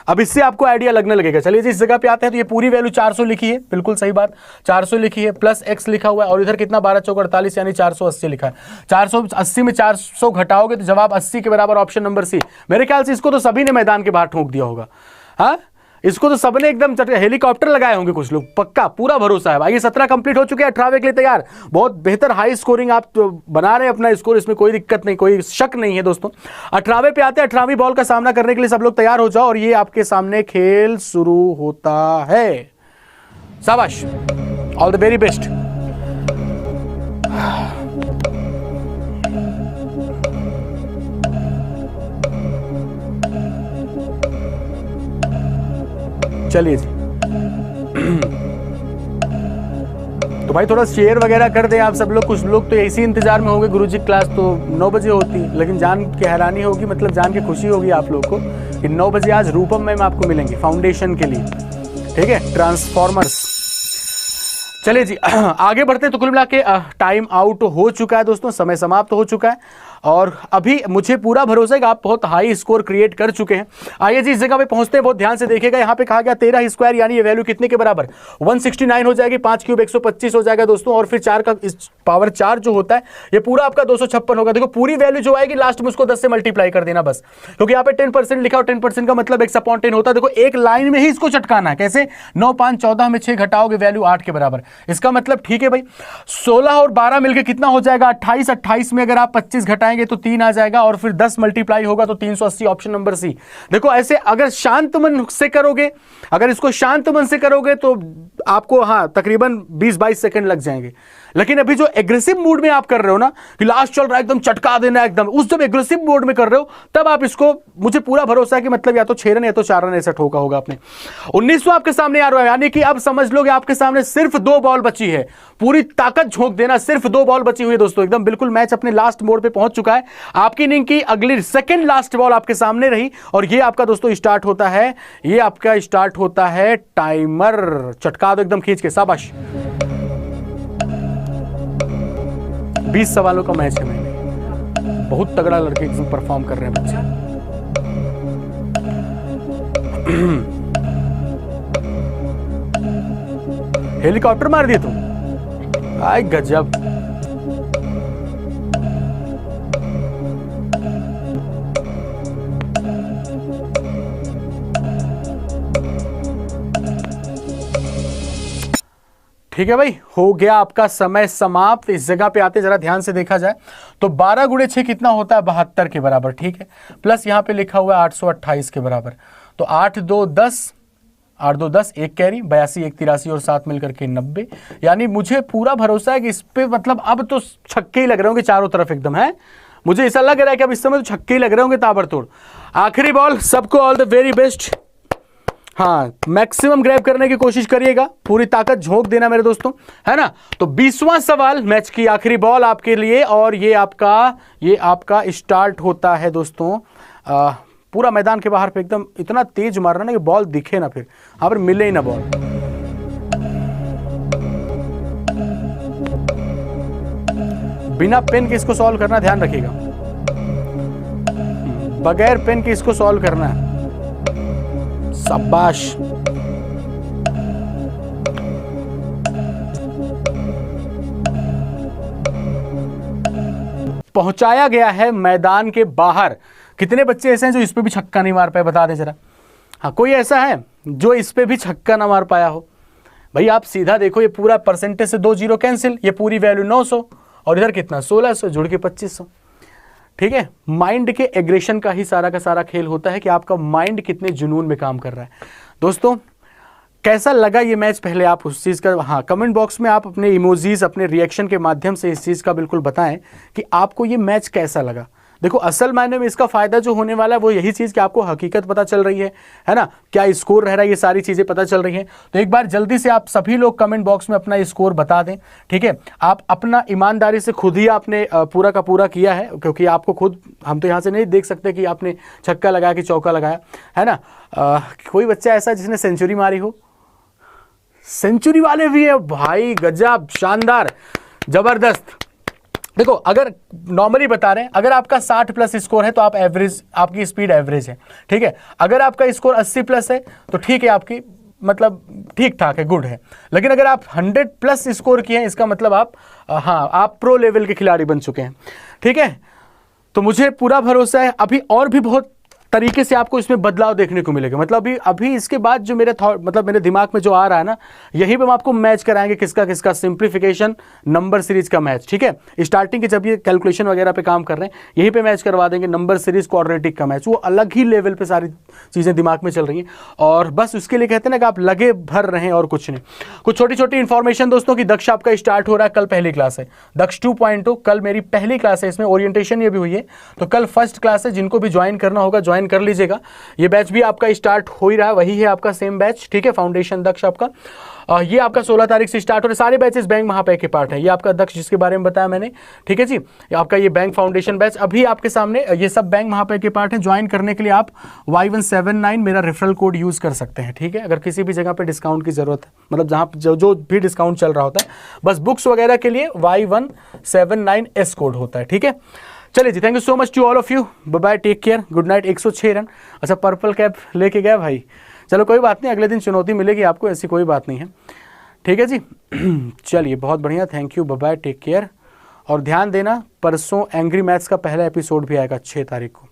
अब इससे आपको आइडिया लगने लगेगा। चलिए जिस जगह पे आते हैं तो ये पूरी वैल्यू 400 लिखी है, बिल्कुल सही बात, 400 लिखी है, प्लस x लिखा हुआ है, और इधर कितना 12 चौक 48 यानी 480 लिखा है। 480 में 400 घटाओगे तो जवाब 80 के बराबर, ऑप्शन नंबर सी। मेरे ख्याल से इसको तो सभी ने मैदान के बाहर ठोक दिया होगा। हाँ, इसको तो सबने एकदम हेलीकॉप्टर लगाए होंगे कुछ लोग, पक्का पूरा भरोसा है। भाई 17 कंप्लीट हो चुके हैं, 18वें के लिए तैयार। बहुत बेहतर हाई स्कोरिंग आप तो बना रहे हैं अपना स्कोर, इसमें कोई दिक्कत नहीं, कोई शक नहीं है दोस्तों। 18वें पे आते हैं, 18वीं बॉल का सामना करने के लिए सब लोग तैयार हो जाओ और ये आपके सामने खेल शुरू होता है। शाबाश, ऑल द वेरी बेस्ट। चलिए जी। तो भाई थोड़ा शेयर वगैरह कर दें आप सब लोग। कुछ लोग तो इसी इंतजार में होंगे, गुरुजी क्लास तो 9 बजे होती, लेकिन जान के हैरानी होगी, मतलब जान के खुशी होगी आप लोग को कि 9 बजे आज रूपम मैम आपको मिलेंगे फाउंडेशन के लिए, ठीक है, ट्रांसफॉर्मर्स। चलिए जी आगे बढ़ते हैं। तो कुल मिला के टाइम आउट हो चुका है दोस्तों, समय समाप्त हो चुका है और अभी मुझे पूरा भरोसा है कि आप बहुत हाई स्कोर क्रिएट कर चुके हैं। आइए जी इस जगह पे पहुंचते हैं, बहुत ध्यान से देखिएगा। यहाँ पे कहा गया 13 स्क्वायर यानी ये वैल्यू कितने के बराबर, 169 हो जाएगी, 5 क्यूब 125 हो जाएगा दोस्तों, और फिर 4 का पावर 4 जो होता है ये पूरा आपका 256 होगा। देखो पूरी वैल्यू जो आएगी लास्ट में उसको 10 से मल्टीप्लाई कर देना बस, क्योंकि यहाँ पे 10% लिखा और 10% का मतलब x/10 होता है। देखो एक लाइन में ही इसको चटकाना है। कैसे, 9 5 14 में 6 घटाओगे वैल्यू 8 के बराबर। इसका मतलब ठीक है भाई, 16 और 12 मिलकर कितना हो जाएगा 28, 28 में अगर आप 25 घटाएंगे तो 3 आ जाएगा, और फिर 10 मल्टीप्लाई होगा तो 380, ऑप्शन नंबर सी। देखो ऐसे अगर शांत मन से करोगे, अगर इसको शांत मन से करोगे तो आपको हाँ तकरीबन 20-22 सेकंड लग जाएंगे। लेकिन अभी जो एग्रेसिव मूड में आप कर रहे हो ना कि लास्ट चल रहा है एकदम चटका देना एकदम, उस जब एग्रेसिव मोड में कर रहे हो तब आप इसको, मुझे पूरा भरोसा है कि मतलब या तो 6 रन या तो 4 रन ऐसा ठोका होगा आपने। 19वां आपके सामने आ रहा है, यानी कि अब समझ लो कि आपके सामने सिर्फ 2 बॉल बची है, पूरी ताकत झोंक देना, सिर्फ 2 बॉल बची हुई है दोस्तों। एकदम बिल्कुल मैच अपने लास्ट मोड पे पहुंच चुका है। आपकी इनिंग की अगली सेकंड लास्ट बॉल आपके सामने रही और ये आपका दोस्तों स्टार्ट होता है, ये आपका स्टार्ट होता है टाइमर। चटका दो एकदम खींच के, शाबाश। 20 सवालों का मैच है, मैंने बहुत तगड़ा लड़के एकदम परफॉर्म कर रहे हैं बच्चे। हेलीकॉप्टर मार दिए तुम, आय गजब। ठीक है भाई, हो गया आपका समय समाप्त। इस जगह पे आते जरा ध्यान से देखा जाए तो 12 गुणे 6 कितना होता है 72 के बराबर, ठीक है, प्लस यहाँ पे लिखा हुआ है 828 के बराबर। तो 8 2 10, 8 2 10, एक कैरी 82 1 83 और 7 मिलकर के 90। यानी मुझे पूरा भरोसा है कि इस पे मतलब अब तो छक्के ही लग रहे होंगे चारों तरफ एकदम है। मुझे ऐसा लग रहा है कि अब इस समय तो छक्के ही लग रहे होंगे ताबड़तोड़। आखिरी बॉल, सबको ऑल द वेरी बेस्ट। हाँ, मैक्सिमम ग्रैब करने की कोशिश करिएगा, पूरी ताकत झोंक देना मेरे दोस्तों, है ना। तो 20वां सवाल, मैच की आखिरी बॉल आपके लिए, और ये आपका स्टार्ट होता है दोस्तों। पूरा मैदान के बाहर पे एकदम इतना तेज मारना ना कि बॉल दिखे ना, फिर यहाँ पर मिले ही ना बॉल। बिना पेन के इसको सॉल्व करना, ध्यान रखिएगा, बगैर पेन के इसको सॉल्व करना है। शाबाश। पहुंचाया गया है मैदान के बाहर। कितने बच्चे ऐसे हैं जो इस पे भी छक्का नहीं मार पाए, बता दें जरा। हाँ, कोई ऐसा है जो इस पे भी छक्का ना मार पाया हो? भाई आप सीधा देखो, ये पूरा परसेंटेज से 2 जीरो कैंसिल, ये पूरी वैल्यू 900 और इधर कितना 1600, जुड़ के 2500। ठीक है, माइंड के एग्रेशन का ही सारा का सारा खेल होता है कि आपका माइंड कितने जुनून में काम कर रहा है। दोस्तों कैसा लगा ये मैच, पहले आप उस चीज़ का हाँ कमेंट बॉक्स में आप अपने इमोजीज, अपने रिएक्शन के माध्यम से इस चीज़ का बिल्कुल बताएं कि आपको ये मैच कैसा लगा। देखो असल मायने में इसका फायदा जो होने वाला है वो यही चीज़ कि आपको हकीकत पता चल रही है ना, क्या स्कोर रह रहा है, ये सारी चीज़ें पता चल रही हैं। तो एक बार जल्दी से आप सभी लोग कमेंट बॉक्स में अपना स्कोर बता दें। ठीक है, आप अपना ईमानदारी से खुद ही आपने पूरा का पूरा किया है, क्योंकि आपको खुद, हम तो यहाँ से नहीं देख सकते कि आपने छक्का लगाया कि चौका लगाया, है ना। कोई बच्चा ऐसा जिसने सेंचुरी मारी हो? सेंचुरी वाले भी है भाई, गजब, शानदार, जबरदस्त। देखो अगर नॉर्मली बता रहे हैं, अगर आपका 60 प्लस स्कोर है तो आप एवरेज, आपकी स्पीड एवरेज है। ठीक है, अगर आपका स्कोर 80 प्लस है तो ठीक है, आपकी मतलब ठीक ठाक है, गुड है। लेकिन अगर आप 100 प्लस स्कोर किए हैं, इसका मतलब आप हाँ आप प्रो लेवल के खिलाड़ी बन चुके हैं। ठीक है, तो मुझे पूरा भरोसा है अभी और भी बहुत तरीके से आपको इसमें बदलाव देखने को मिलेगा। मतलब अभी इसके बाद जो मेरे थॉट, मतलब मेरे दिमाग में जो आ रहा है ना, यही पे हम आपको मैच कराएंगे किसका किसका, सिंप्लीफिकेशन नंबर सीरीज का मैच। ठीक है, स्टार्टिंग के जब ये कैलकुलेशन वगैरह पे काम कर रहे हैं, यहीं पे मैच करवा देंगे, नंबर सीरीज क्वाड्रेटिक का मैच। वो अलग ही लेवल पे सारी चीज़ें दिमाग में चल रही हैं, और बस उसके लिए कहते हैं ना कि आप लगे भर रहें और कुछ नहीं। कुछ छोटी छोटी इन्फॉर्मेशन दोस्तों की, दक्ष आपका स्टार्ट हो रहा है, कल पहली क्लास है, दक्ष 2.0 कल मेरी पहली क्लास है, इसमें ओरिएंटेशन ये भी हुई है, तो कल फर्स्ट क्लास है। जिनको भी ज्वाइन करना होगा ज्वाइन कर लीजिएगा। ये बैच भी आपका स्टार्ट हो ही रहा है, वही है आपका सेम बैच। ठीक है, फाउंडेशन दक्ष आपका ये आपका 16 तारीख से स्टार्ट हो रहे। सारे बैचेस बैंक महापै के पार्ट है। ये आपका दक्ष जिसके बारे में बताया मैंने, ठीक है जी, आपका ये बैंक फाउंडेशन बैच अभी आपके सामने, ये सब बैंक महापै के पार्ट है। ज्वाइन करने के लिए आप Y179 मेरा रेफरल कोड यूज कर सकते हैं। ठीक है, अगर किसी भी जगह पे डिस्काउंट की जरूरत है, मतलब जहां जो भी डिस्काउंट चल रहा होता है, बस बुक्स वगैरह के लिए Y179S कोड होता है। ठीक है, चलिए जी, thank you so much to all of you, bye bye, take care, good night. 106 run, अच्छा पर्पल कैप लेके गया भाई, चलो कोई बात नहीं, अगले दिन चुनौती मिलेगी आपको, ऐसी कोई बात नहीं है। ठीक है जी चलिए बहुत बढ़िया, thank you, bye bye, take care. और ध्यान देना परसों एंग्री मैथ्स का पहला एपिसोड भी आएगा 6 तारीख को।